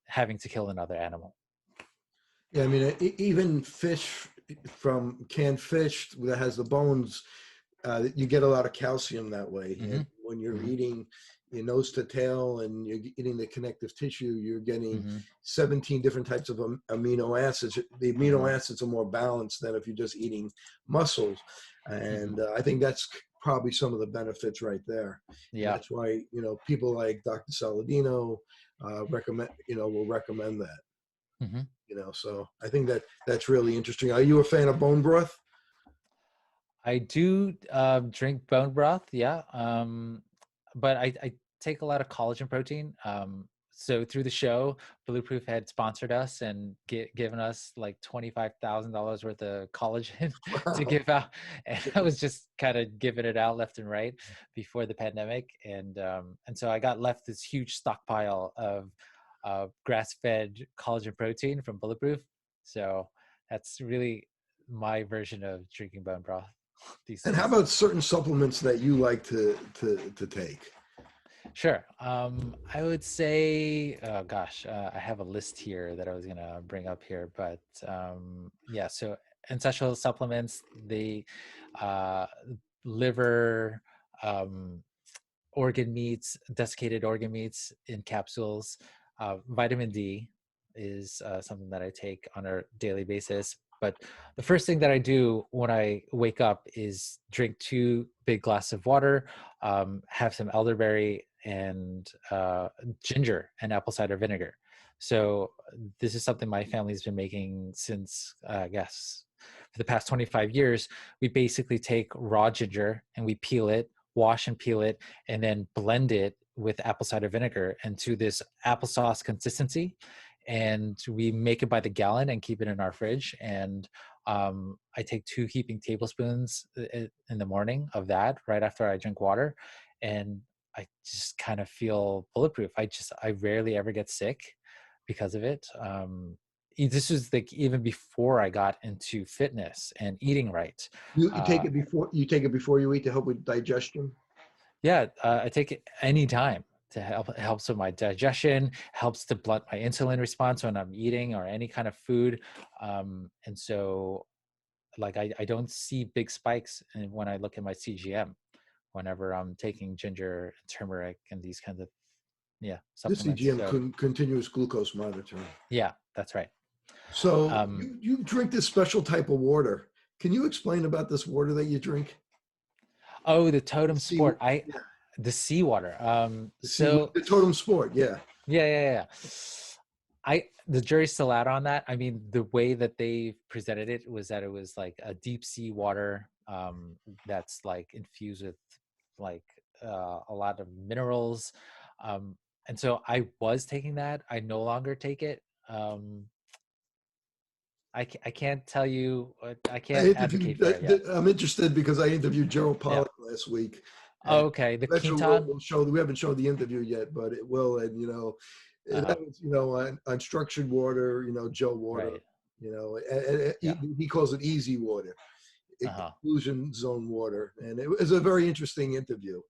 having to kill another animal. Yeah, I mean, even fish from canned fish that has the bones, you get a lot of calcium that way. Hmm. And when you're Hmm. eating your nose to tail and you're eating the connective tissue, you're getting Hmm. 17 different types of amino acids. The amino Hmm. acids are more balanced than if you're just eating muscles. Hmm. And I think that's probably some of the benefits right there. And Yeah. that's why, people like Dr. Saladino will recommend that, Hmm. so I think that's really interesting. Are you a fan of bone broth? I do drink bone broth, yeah. But I take a lot of collagen protein. So through the show, Blueproof had sponsored us and given us like $25,000 worth of collagen to Wow. give out, and I was just kind of giving it out left and right before the pandemic, and so I got left this huge stockpile of grass-fed collagen protein from Bulletproof. So that's really my version of drinking bone broth these And how days. about certain supplements that you like to take? Sure. I would say, oh gosh, I have a list here that I was gonna bring up here, but yeah. So essential supplements, the uh, liver, um, organ meats, desiccated organ meats in capsules. Vitamin D is something that I take on a daily basis. But the first thing that I do when I wake up is drink 2 big glasses of water, have some elderberry and ginger and apple cider vinegar. So this is something my family's been making since, I guess, for the past 25 years. We basically take raw ginger and we peel it, wash and peel it, and then blend it with apple cider vinegar into this applesauce consistency. And we make it by the gallon and keep it in our fridge. And I take 2 heaping tablespoons in the morning of that right after I drink water. And I just kind of feel bulletproof. I rarely ever get sick because of it. This was like even before I got into fitness and eating right. You Uh, take it before you eat to help with digestion. Yeah, I take it anytime to help. It helps with my digestion, helps to blunt my insulin response when I'm eating or any kind of food. And so, like, I don't see big spikes when I look at my CGM whenever I'm taking ginger, and turmeric, and these kinds of, yeah, This supplements. CGM So, continuous glucose monitoring. yeah, that's right. So Um, you drink this special type of water. Can you explain about this water that you drink? oh, the The totem sea, sport. yeah, The seawater. the totem sport. Yeah, Yeah. The jury's still out on that. I mean, the way that they presented it was that it was like a deep sea water that's like infused with like a lot of minerals. Um, and so I was taking that. I no longer take it. I can't tell you. I I can't advocate interviewed. for it yet. I'm interested because I interviewed Gerald Yeah. Pollack last week, and Okay. The eventually Quinton. we'll show. We haven't shown the interview yet, but it will. And Uh-huh. that was on structured water. Joe water. Right. And Yeah. he calls it easy water, Uh-huh. exclusion zone water, and it was a very interesting interview.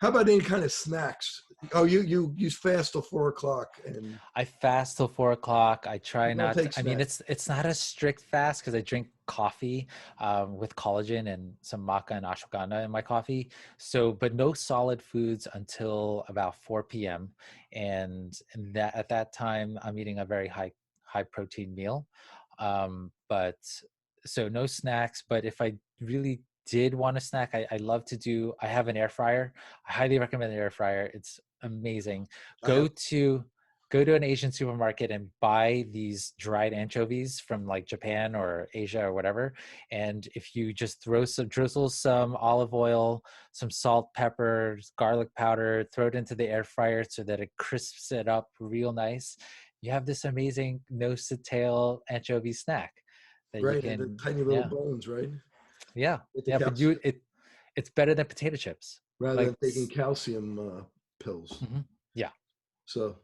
How about any kind of snacks? Oh, you fast till 4 o'clock, and I fast till 4 o'clock. I try you don't not take to, I mean, snacks. it's not a strict fast because I drink coffee with collagen and some maca and ashwagandha in my coffee. So, but no solid foods until about 4 p.m. And that at that time, I'm eating a very high protein meal. But so no snacks. But if I really did want a snack, I love to do. I have an air fryer. I highly recommend the air fryer. It's amazing. I have. Go to an Asian supermarket and buy these dried anchovies from like Japan or Asia or whatever. And if you just drizzle some olive oil, some salt, pepper, garlic powder, throw it into the air fryer so that it crisps it up real nice, you have this amazing nose to tail anchovy snack that you Right, and the can, tiny little yeah, bones, right? yeah, With the yeah. But calcium, it's better than potato chips. rather Like, than taking calcium pills. mhm, yeah. So,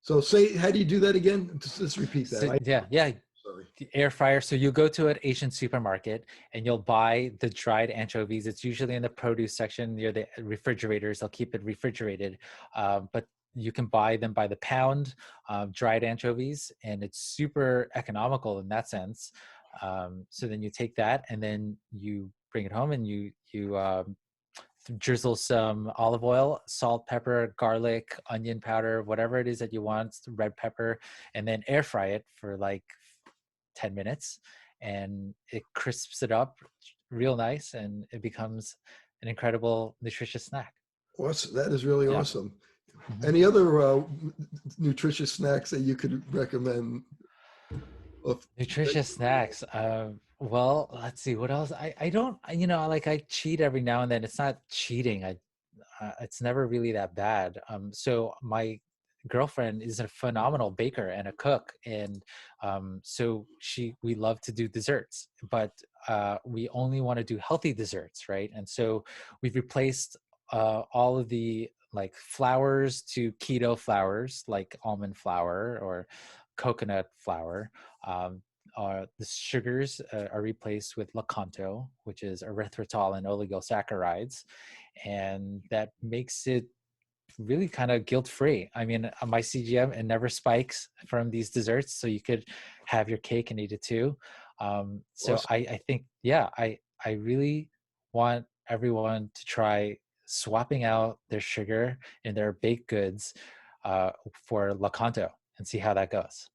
so say, how do you do that again? Just repeat that. So yeah, Sorry. the air fryer. So you go to an Asian supermarket and you'll buy the dried anchovies. It's usually in the produce section near the refrigerators. They'll keep it refrigerated, but you can buy them by the pound, dried anchovies, and it's super economical in that sense. So then you take that and then you bring it home and you drizzle some olive oil, salt, pepper, garlic, onion powder, whatever it is that you want, red pepper, and then air fry it for like 10 minutes, and it crisps it up real nice, and it becomes an incredible nutritious snack. Awesome. That is really Yeah. awesome. Mhm. Any other nutritious snacks that you could recommend? Nutritious snacks. Well, let's see what else. I don't, like I cheat every now and then. It's not cheating. It's never really that bad. So my girlfriend is a phenomenal baker and a cook, and so we love to do desserts, but we only want to do healthy desserts, right? And so we've replaced all of the like flours to keto flours, like almond flour or coconut flour. The sugars are replaced with Lakanto, which is erythritol and oligosaccharides, and that makes it really kind of guilt-free. I mean, on my CGM, it never spikes from these desserts, so you could have your cake and eat it too. So Awesome. I think, yeah, I really want everyone to try swapping out their sugar in their baked goods for Lakanto and see how that goes.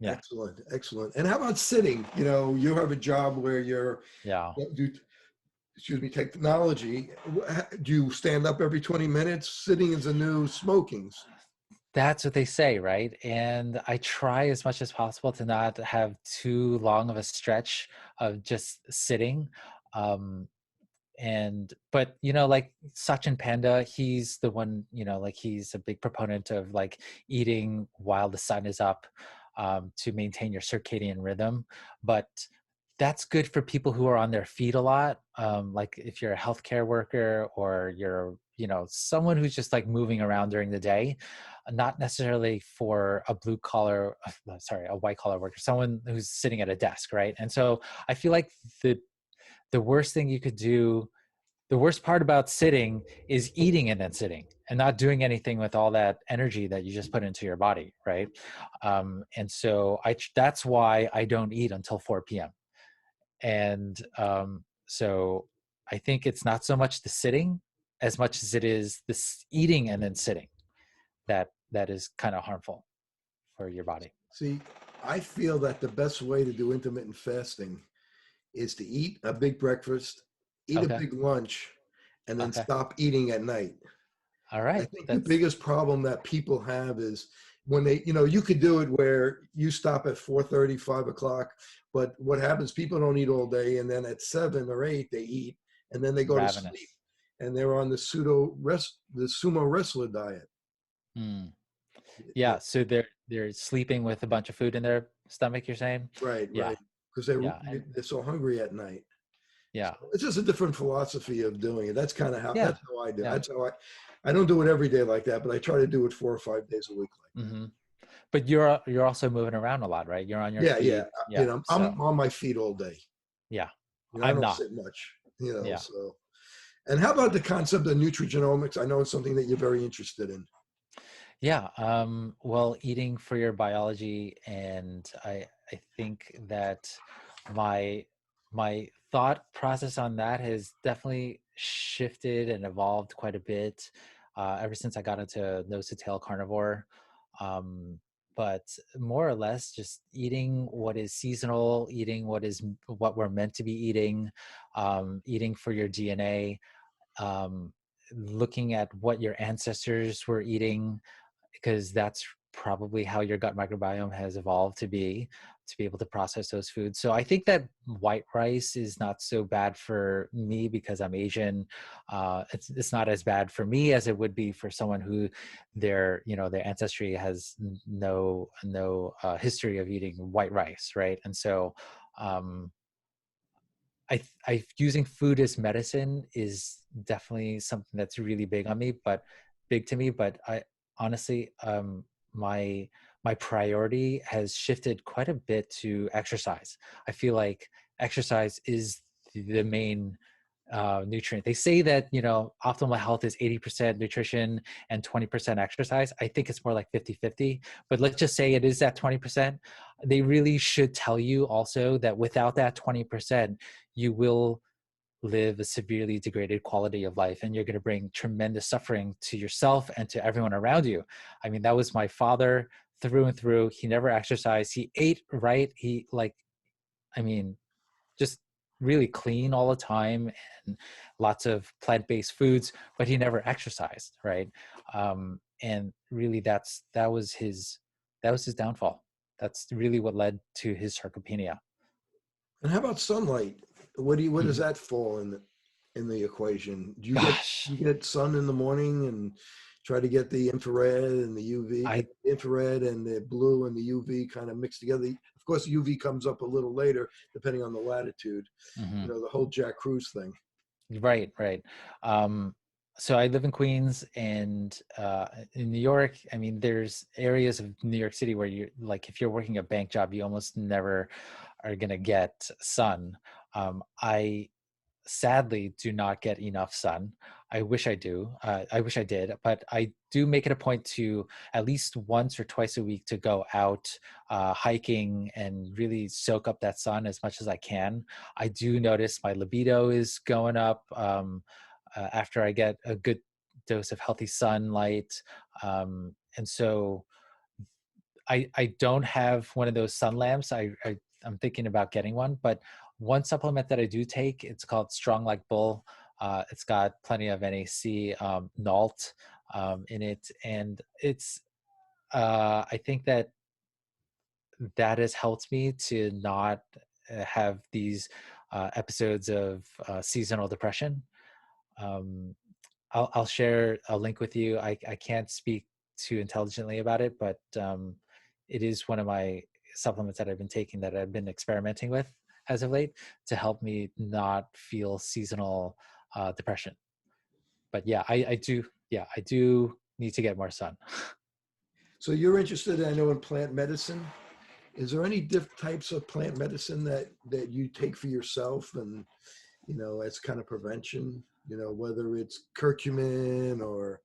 Yeah. Excellent. Excellent. And how about sitting? You have a job where Yeah. do, excuse me, technology. Do you stand up every 20 minutes? Sitting is the new smokings. That's what they say, right? And I try as much as possible to not have too long of a stretch of just sitting. Um, but like Sachin Panda, he's the one, like he's a big proponent of like eating while the sun is up, to maintain your circadian rhythm. But that's good for people who are on their feet a lot. Like if you're a healthcare worker or you're, someone who's just like moving around during the day, not necessarily for a a white collar worker, someone who's sitting at a desk, right? And so I feel like the worst thing you could do, the worst part about sitting is eating and then sitting and not doing anything with all that energy that you just put into your body, right? And so that's why I don't eat until 4 p.m. And so I think it's not so much the sitting as much as it is this eating and then sitting that is kind of harmful for your body. See, I feel that the best way to do intermittent fasting is to eat a big breakfast, eat a Okay. big lunch, and then Okay. stop eating at night. All I right. think the biggest problem that people have is when they, you could do it where you stop at 4:30, 5 o'clock, but what happens, people don't eat all day, and then at 7 or 8, they eat, and then they go to sleep, Ravenous. and they're on the sumo wrestler diet. Mm. Yeah. So they're sleeping with a bunch of food in their stomach, you're saying? Right, Yeah. right. Because Yeah. they're so hungry at night. Yeah. So it's just a different philosophy of doing it. That's kind of Yeah. that's how I do. Yeah. That's how I don't do it every day like that, but I try to do it 4 or 5 days a week like that. Mm-hmm. But you're also moving around a lot, right? You're on your Yeah, yeah. feet. Yeah. I'm So on my feet all day. yeah, I I'm don't not. sit much, Yeah. so. And how about the concept of nutrigenomics? I know it's something that you're very interested in. Yeah. Well, eating for your biology, and I think that my my thought process on that has definitely shifted and evolved quite a bit ever since I got into nose to tail carnivore. Um, but more or less, just eating what is seasonal, eating what we're meant to be eating, eating for your DNA, um, looking at what your ancestors were eating, because that's probably how your gut microbiome has evolved to be able to process those foods. So I think that white rice is not so bad for me because I'm Asian. It's not as bad for me as it would be for someone who their ancestry has no history of eating white rice, right? And so I using food as medicine is definitely something that's really big to me. But I honestly, my priority has shifted quite a bit to exercise. I feel like exercise is the main nutrient. They say that, optimal health is 80% nutrition and 20% exercise. I think it's more like 50-50, but let's just say it is that 20%. They really should tell you also that without that 20%, you will live a severely degraded quality of life, and you're going to bring tremendous suffering to yourself and to everyone around you. I mean, that was my father through and through. He never exercised. He ate right. He like, I mean, just really clean all the time and lots of plant-based foods, but he never exercised, right? And really that was his downfall. That's really what led to his sarcopenia. And how about sunlight? What does Mhm. that fall in the equation? Do Gosh, you get sun in the morning and try to get the infrared and the UV, I infrared and the blue and the UV kind of mixed together? Of course, UV comes up a little later depending on the latitude. mhm. You know, the whole Jack Cruz thing. Right, right. So I live in Queens, and in New York, I mean, there's areas of New York City where you like, if you're working a bank job, you almost never are gonna get sun. I sadly do not get enough sun. I wish I do. I wish I did, but I do make it a point to at least once or twice a week to go out hiking and really soak up that sun as much as I can. I do notice my libido is going up after I get a good dose of healthy sunlight. And so I don't have one of those sun lamps. I'm thinking about getting one, but one supplement that I do take, it's called Strong Like Bull. It's got plenty of NAC, NALT in it, and it's I think that has helped me to not have these episodes of seasonal depression. Um, I'll share a link with you. I can't speak too intelligently about it, but it is one of my supplements that I've been taking that I've been experimenting with as of late to help me not feel seasonal depression. But yeah, I do. Yeah, I do need to get more sun. So you're interested, I know, in plant medicine. Is there any types of plant medicine that you take for yourself and, you know, as kind of prevention, you know, whether it's curcumin or,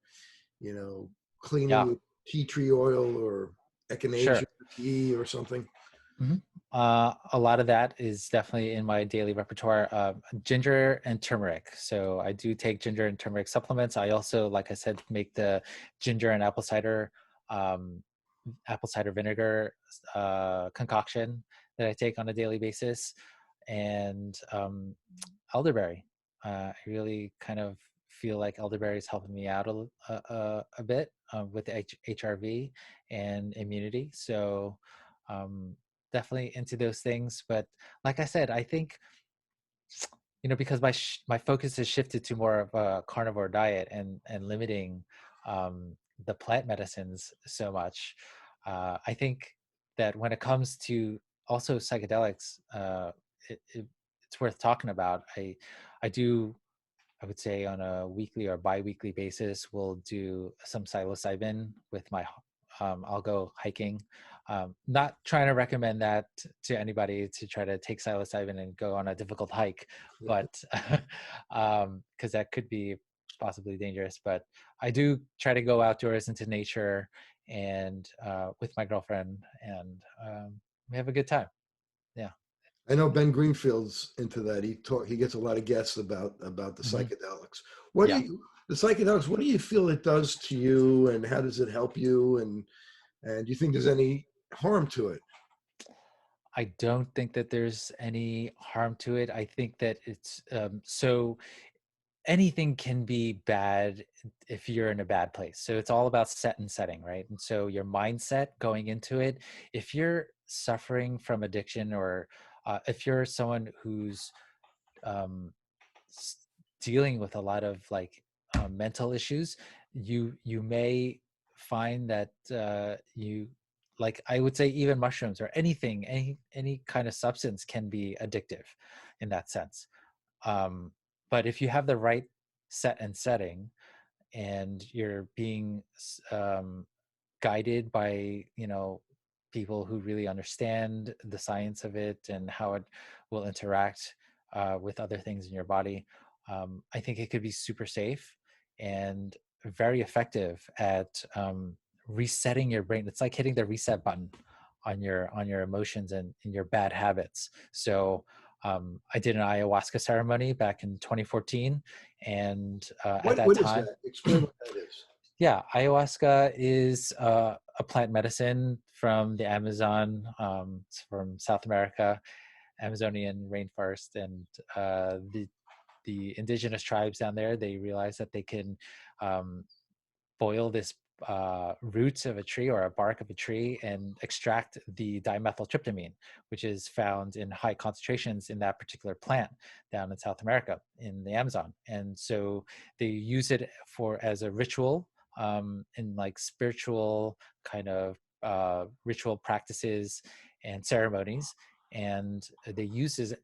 you know, cleaning Yeah, with tea tree oil or echinacea sure. tea or something? Mhm. A lot of that is definitely in my daily repertoire. Ginger and turmeric. So I do take ginger and turmeric supplements. I also, like I said, make the ginger and um, apple cider vinegar concoction that I take on a daily basis, and elderberry. I really kind of feel like elderberry is helping me out a bit with HRV and immunity. So um, definitely into those things. But like I said, I think, you know, because my focus has shifted to more of a carnivore diet and limiting the plant medicines so much. I think that when it comes to also psychedelics, it's worth talking about. I do, I would say, on a weekly or bi-weekly basis, we'll do some psilocybin with my I'll go hiking. Not trying to recommend that to anybody to try to take psilocybin and go on a difficult hike, but because that could be possibly dangerous. But I do try to go outdoors into nature and with my girlfriend, and we have a good time. Yeah. I know Ben Greenfield's into that. He gets a lot of guests about the Hmm. psychedelics. What do Yeah. you the psychedelics? What do you feel it does to you, and how does it help you? And do you think there's any harm to it? I don't think that there's any harm to it. I think that it's so anything can be bad if you're in a bad place. So it's all about set and setting, right? And so your mindset going into it, if you're suffering from addiction, or if you're someone who's um, s- dealing with a lot of like mental issues, you may find that you, like, I would say even mushrooms or anything, any kind of substance can be addictive in that sense. um, but if you have the right set and setting, and you're being guided by, you know, people who really understand the science of it and how it will interact with other things in your body, I think it could be super safe and very effective at resetting your brain. It's like hitting the reset button on your emotions and your bad habits. So I did an ayahuasca ceremony back in 2014, and at that What is time, that? Explain what that is. yeah, ayahuasca is a plant medicine from the Amazon, it's from South America, Amazonian rainforest, and the indigenous tribes down there, they realize that they can um, boil this roots of a tree or a bark of a tree and extract the dimethyltryptamine, which is found in high concentrations in that particular plant down in South America in the Amazon. And so they use it for as a ritual in like spiritual kind of ritual practices and ceremonies. And they use it,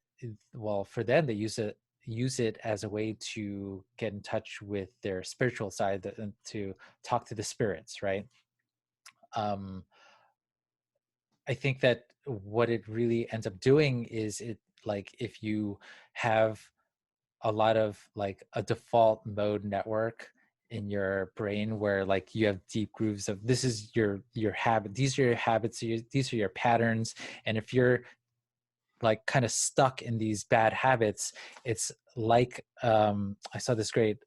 well, for them, they use it as a way to get in touch with their spiritual side and to talk to the spirits, right? um I think that what it really ends up doing is, it like, if you have a lot of like a default mode network in your brain where like you have deep grooves of, this is your habit, these are your habits, these are your patterns, and if you're like kind of stuck in these bad habits, it's like I saw this great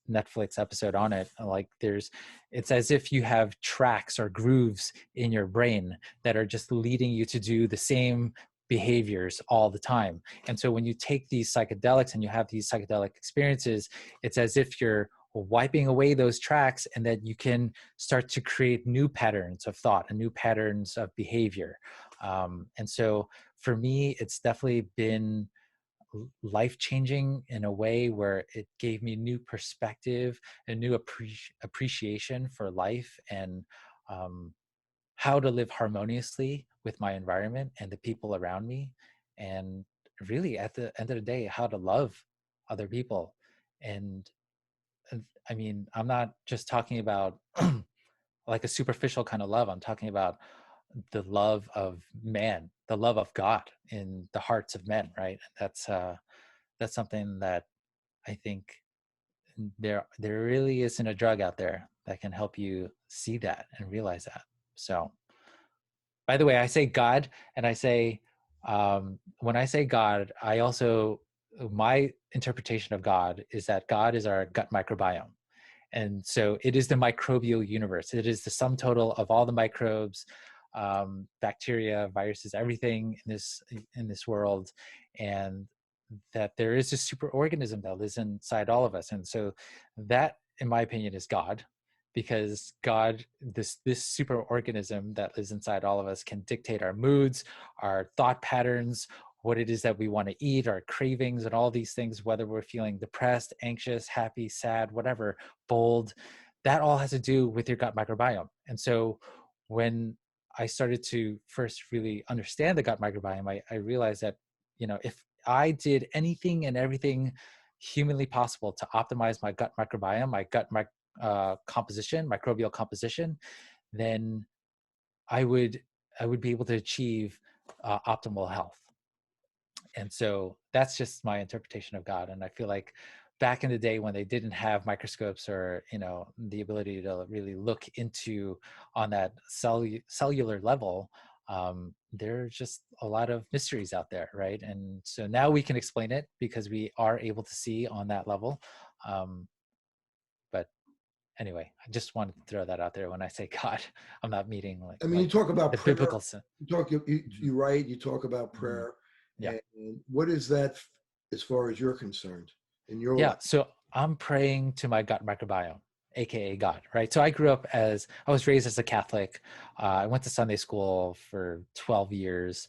Netflix episode on it, like it's as if you have tracks or grooves in your brain that are just leading you to do the same behaviors all the time. And so when you take these psychedelics and you have these psychedelic experiences, it's as if you're wiping away those tracks, and that you can start to create new patterns of thought and new patterns of behavior. And so for me, it's definitely been life-changing in a way where it gave me new perspective and new appreciation for life, and how to live harmoniously with my environment and the people around me, and really at the end of the day, how to love other people. And I mean, I'm not just talking about like a superficial kind of love. I'm talking about the love of man, the love of God in the hearts of men, right? That's something that I think there really isn't a drug out there that can help you see that and realize that. So, by the way, I say God, and I say when I say God, I also, my interpretation of God is that God is our gut microbiome. And so it is the microbial universe. It is the sum total of all the microbes, bacteria, viruses, everything in this world, and that there is a superorganism that lives inside all of us. And so that, in my opinion, is God, because God, this superorganism that lives inside all of us, can dictate our moods, our thought patterns, what it is that we want to eat, our cravings, and all these things, whether we're feeling depressed, anxious, happy, sad, whatever, bold, that all has to do with your gut microbiome. And so when I started to first really understand the gut microbiome, I realized that, if I did anything and everything humanly possible to optimize my gut microbiome, my gut composition, microbial composition, then I would be able to achieve optimal health. And so that's just my interpretation of God. And I feel like back in the day when they didn't have microscopes or, the ability to really look into on that cellular level, there's just a lot of mysteries out there, right? And so now we can explain it because we are able to see on that level. But anyway, I just wanted to throw that out there. When I say God, I'm not meaning I mean, you talk about the prayer. biblical sense. You write. You talk about prayer. Yeah. And what is that as far as you're concerned in your life? So I'm praying to my gut microbiome, aka God, right? So I was raised as a Catholic. I went to Sunday school for 12 years,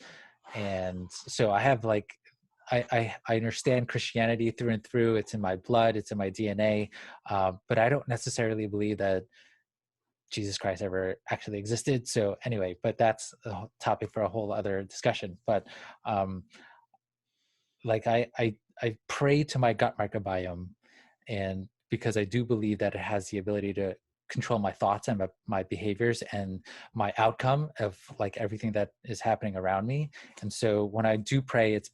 and so I have like I understand Christianity through and through. It's in my blood. It's in my DNA. But I don't necessarily believe that Jesus Christ ever actually existed. So anyway, but that's a topic for a whole other discussion. But like I pray to my gut microbiome, and because I do believe that it has the ability to control my thoughts and my behaviors and my outcome of like everything that is happening around me. And so when I do pray, it's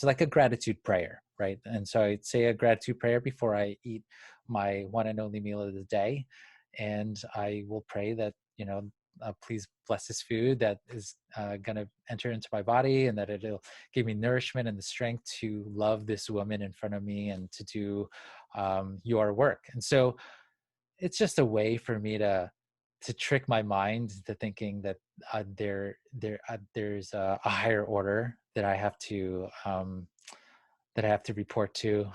like a gratitude prayer, right? And so I say a gratitude prayer before I eat my one and only meal of the day. And I will pray that, please bless this food that is going to enter into my body, and that it'll give me nourishment and the strength to love this woman in front of me and to do your work. And so it's just a way for me to trick my mind to thinking that there's a higher order that I have to report to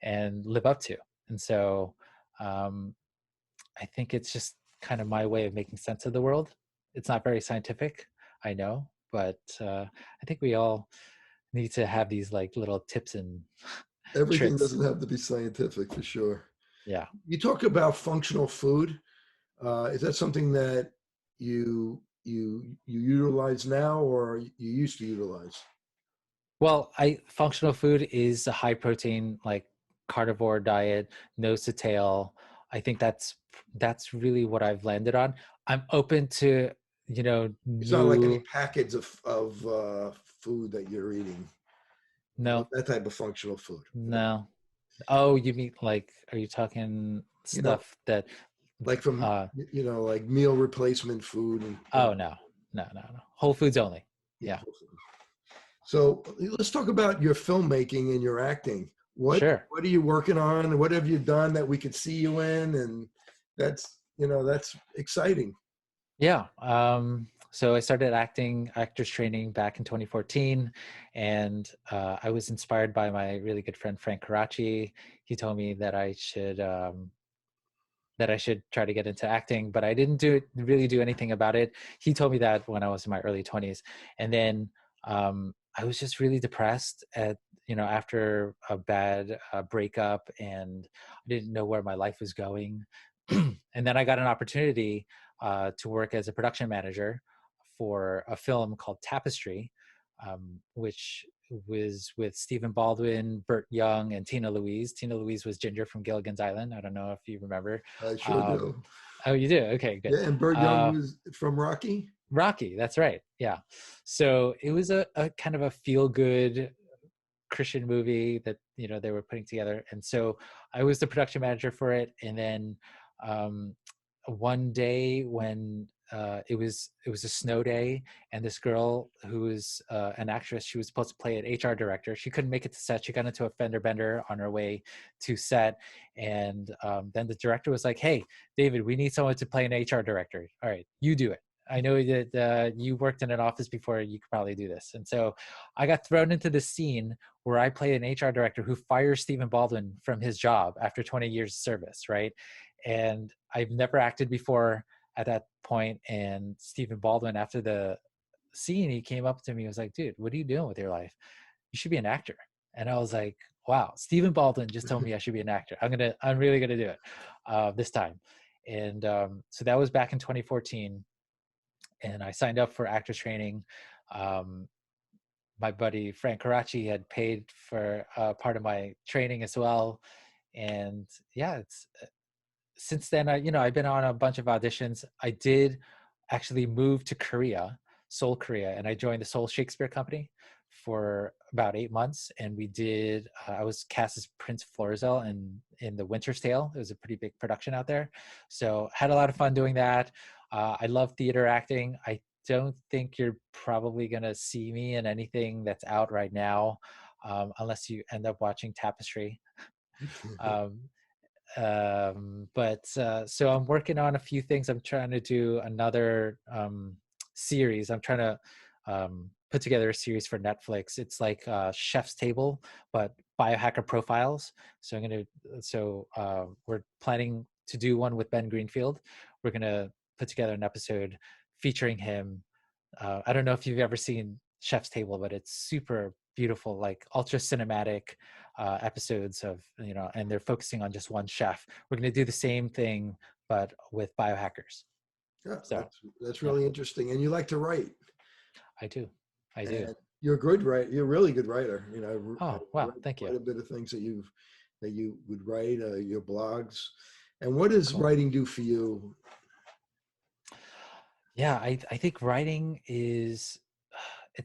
and live up to. And so I think it's just kind of my way of making sense of the world. It's not very scientific, I know, but I think we all need to have these like little tips and Everything tricks. doesn't have to be scientific, for sure. Yeah. You talk about functional food. Is that something that you utilize now, or you used to utilize? Well, functional food is a high protein, like carnivore diet, nose to tail. I think that's really what I've landed on. I'm open to, It's not like any new. packets of food that you're eating. No, That type of functional food. no. Oh, you mean like, are you talking You know, stuff that, like from uh, like meal replacement food oh, no. Whole foods only. yeah. Yeah, So let's talk about your filmmaking and your acting. sure. What are you working on? What have you done that we could see you in? And that's exciting. Yeah. So I started actors training back in 2014, and I was inspired by my really good friend Frank Karachi. He told me that I should try to get into acting, but I didn't really do anything about it. He told me that when I was in my early 20s, and then I was just really depressed after a bad breakup, and I didn't know where my life was going. And then I got an opportunity to work as a production manager for a film called Tapestry, which was with Stephen Baldwin, Burt Young, and Tina Louise. Tina Louise was Ginger from Gilligan's Island. I don't know if you remember. I sure do. Oh, you do? Okay, good. Yeah, and Burt Young was from Rocky. Rocky, that's right. Yeah. So it was a kind of a feel-good Christian movie that they were putting together, and so I was the production manager for it. And then one day when it was a snow day, and this girl who was an actress, she was supposed to play an HR director. She couldn't make it to set. She got into a fender bender on her way to set, and then the director was like, "Hey, David, we need someone to play an HR director. All right, you do it. I know that you worked in an office before. You could probably do this." And so I got thrown into the scene where I play an HR director who fires Stephen Baldwin from his job after 20 years of service, right? And I've never acted before at that point. And Stephen Baldwin, after the scene, he came up to me and was like, "Dude, what are you doing with your life? You should be an actor." And I was like, wow, Stephen Baldwin just told me I should be an actor. I'm really gonna do it this time. And so that was back in 2014. And I signed up for actors training. My buddy Frank Karachi had paid for part of my training as well. And yeah, it's since then I've been on a bunch of auditions. I did actually move to Korea, Seoul, Korea, and I joined the Seoul Shakespeare Company for about 8 months. And we did I was cast as Prince Florizel in The Winter's Tale. It was a pretty big production out there, so had a lot of fun doing that. I love theater acting. I don't think you're probably going to see me in anything that's out right now, unless you end up watching Tapestry. um, so I'm working on a few things. I'm trying to do another series. I'm trying to put together a series for Netflix. It's like Chef's Table, but biohacker profiles. So we're planning to do one with Ben Greenfield. We're going to put together an episode featuring him. I don't know if you've ever seen Chef's Table, but it's super beautiful, like ultra cinematic episodes of, and they're focusing on just one chef. We're going to do the same thing, but with biohackers. Yeah, So that's really interesting. And you like to write. I do. And you're a good writer. You're a really good writer. Oh, wow. Thank you. Quite a bit of things that you would write, your blogs. And what does writing do for you? Yeah, I think writing it's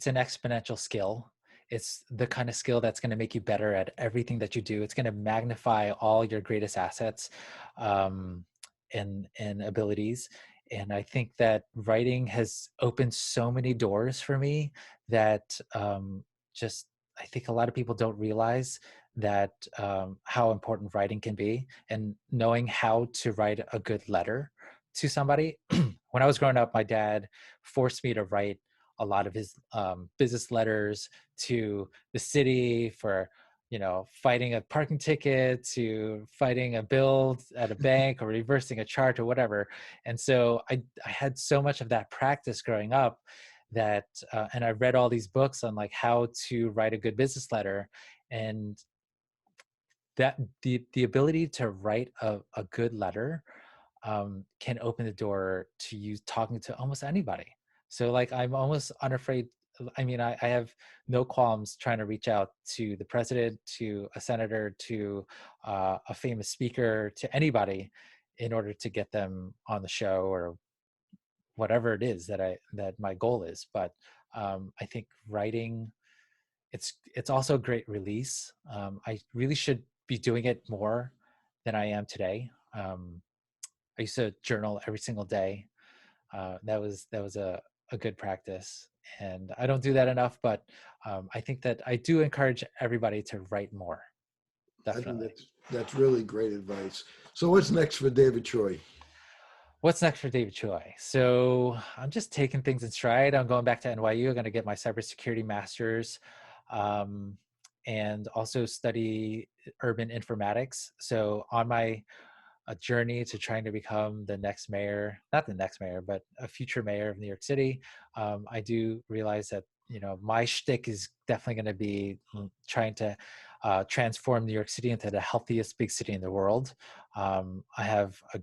an exponential skill. It's the kind of skill that's going to make you better at everything that you do. It's going to magnify all your greatest assets and abilities. And I think that writing has opened so many doors for me that I think a lot of people don't realize that how important writing can be, and knowing how to write a good letter to somebody. When I was growing up, my dad forced me to write a lot of his business letters to the city for, fighting a parking ticket, to fighting a bill at a bank, or reversing a charge or whatever. And so I had so much of that practice growing up that, and I read all these books on like how to write a good business letter, and that the ability to write a good letter can open the door to you talking to almost anybody. So like, I'm almost unafraid. I mean, I have no qualms trying to reach out to the president, to a senator, to a famous speaker, to anybody, in order to get them on the show or whatever it is that my goal is. But I think writing, it's also a great release. I really should be doing it more than I am today. I used to journal every single day. That was a good practice, and I don't do that enough. But I think that I do encourage everybody to write more. Definitely. I think that's really great advice. So what's next for David Choi? What's next for David Choi? So I'm just taking things in stride. I'm going back to NYU. I'm going to get my cybersecurity master's, and also study urban informatics. So on my journey to trying to become the next mayor, not the next mayor, but a future mayor of New York City, I do realize that, my shtick is definitely going to be trying to transform New York City into the healthiest big city in the world. I have I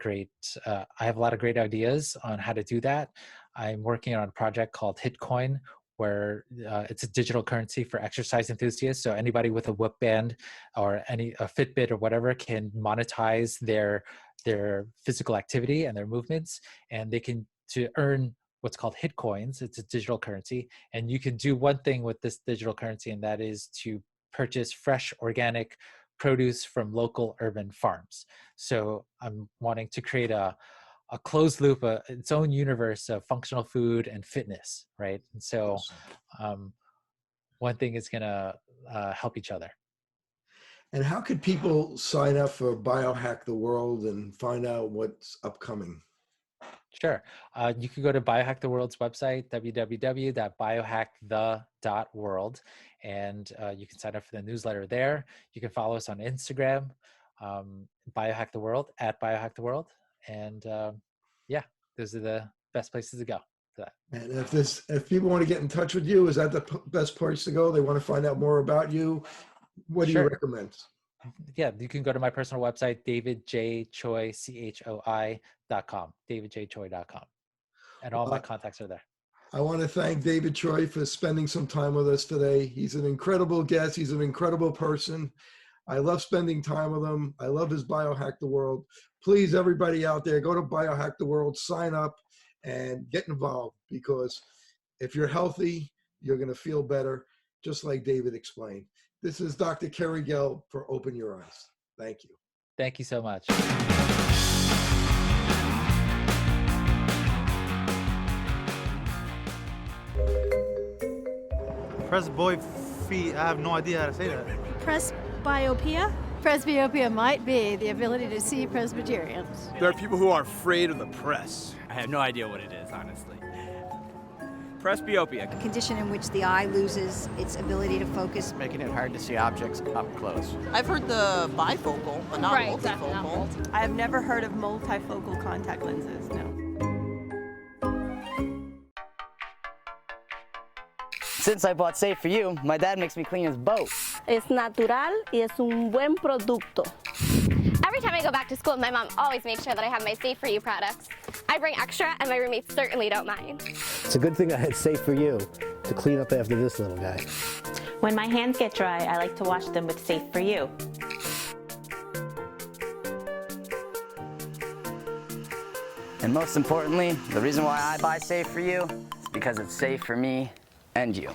have a lot of great ideas on how to do that. I'm working on a project called Hitcoin, where it's a digital currency for exercise enthusiasts. So anybody with a Whoop band or a Fitbit or whatever can monetize their physical activity and their movements, and they can to earn what's called Hitcoins. It's a digital currency, and you can do one thing with this digital currency, and that is to purchase fresh organic produce from local urban farms. So I'm wanting to create a closed loop, its own universe of functional food and fitness, right? And so one thing is going to help each other. And how could people sign up for Biohack the World and find out what's upcoming? Sure. You can go to Biohack the World's website, www.biohackthe.world, and you can sign up for the newsletter there. You can follow us on Instagram, Biohack the World, @Biohack the World. And yeah, those are the best places to go for that. And if people want to get in touch with you, is that the best place to go? They want to find out more about you. What do you recommend? Yeah, you can go to my personal website, davidjchoi.com, davidjchoi.com. And all my contacts are there. I want to thank David Choi for spending some time with us today. He's an incredible guest. He's an incredible person. I love spending time with him. I love his Biohack the World. Please, everybody out there, go to Biohack the World, sign up, and get involved, because if you're healthy, you're going to feel better, just like David explained. This is Dr. Kerry Gelb for Open Your Eyes. Thank you. Thank you so much. Presbyopia, I have no idea how to say that. Presbyopia? Presbyopia might be the ability to see Presbyterians. There are people who are afraid of the press. I have no idea what it is, honestly. Presbyopia. A condition in which the eye loses its ability to focus. Making it hard to see objects up close. I've heard the bifocal, but not multifocal. I have never heard of multifocal contact lenses, no. Since I bought Safe For You, my dad makes me clean his boat. Es natural y es un buen producto. Every time I go back to school, my mom always makes sure that I have my Safe For You products. I bring extra, and my roommates certainly don't mind. It's a good thing I had Safe For You to clean up after this little guy. When my hands get dry, I like to wash them with Safe For You. And most importantly, the reason why I buy Safe For You is because it's safe for me and you.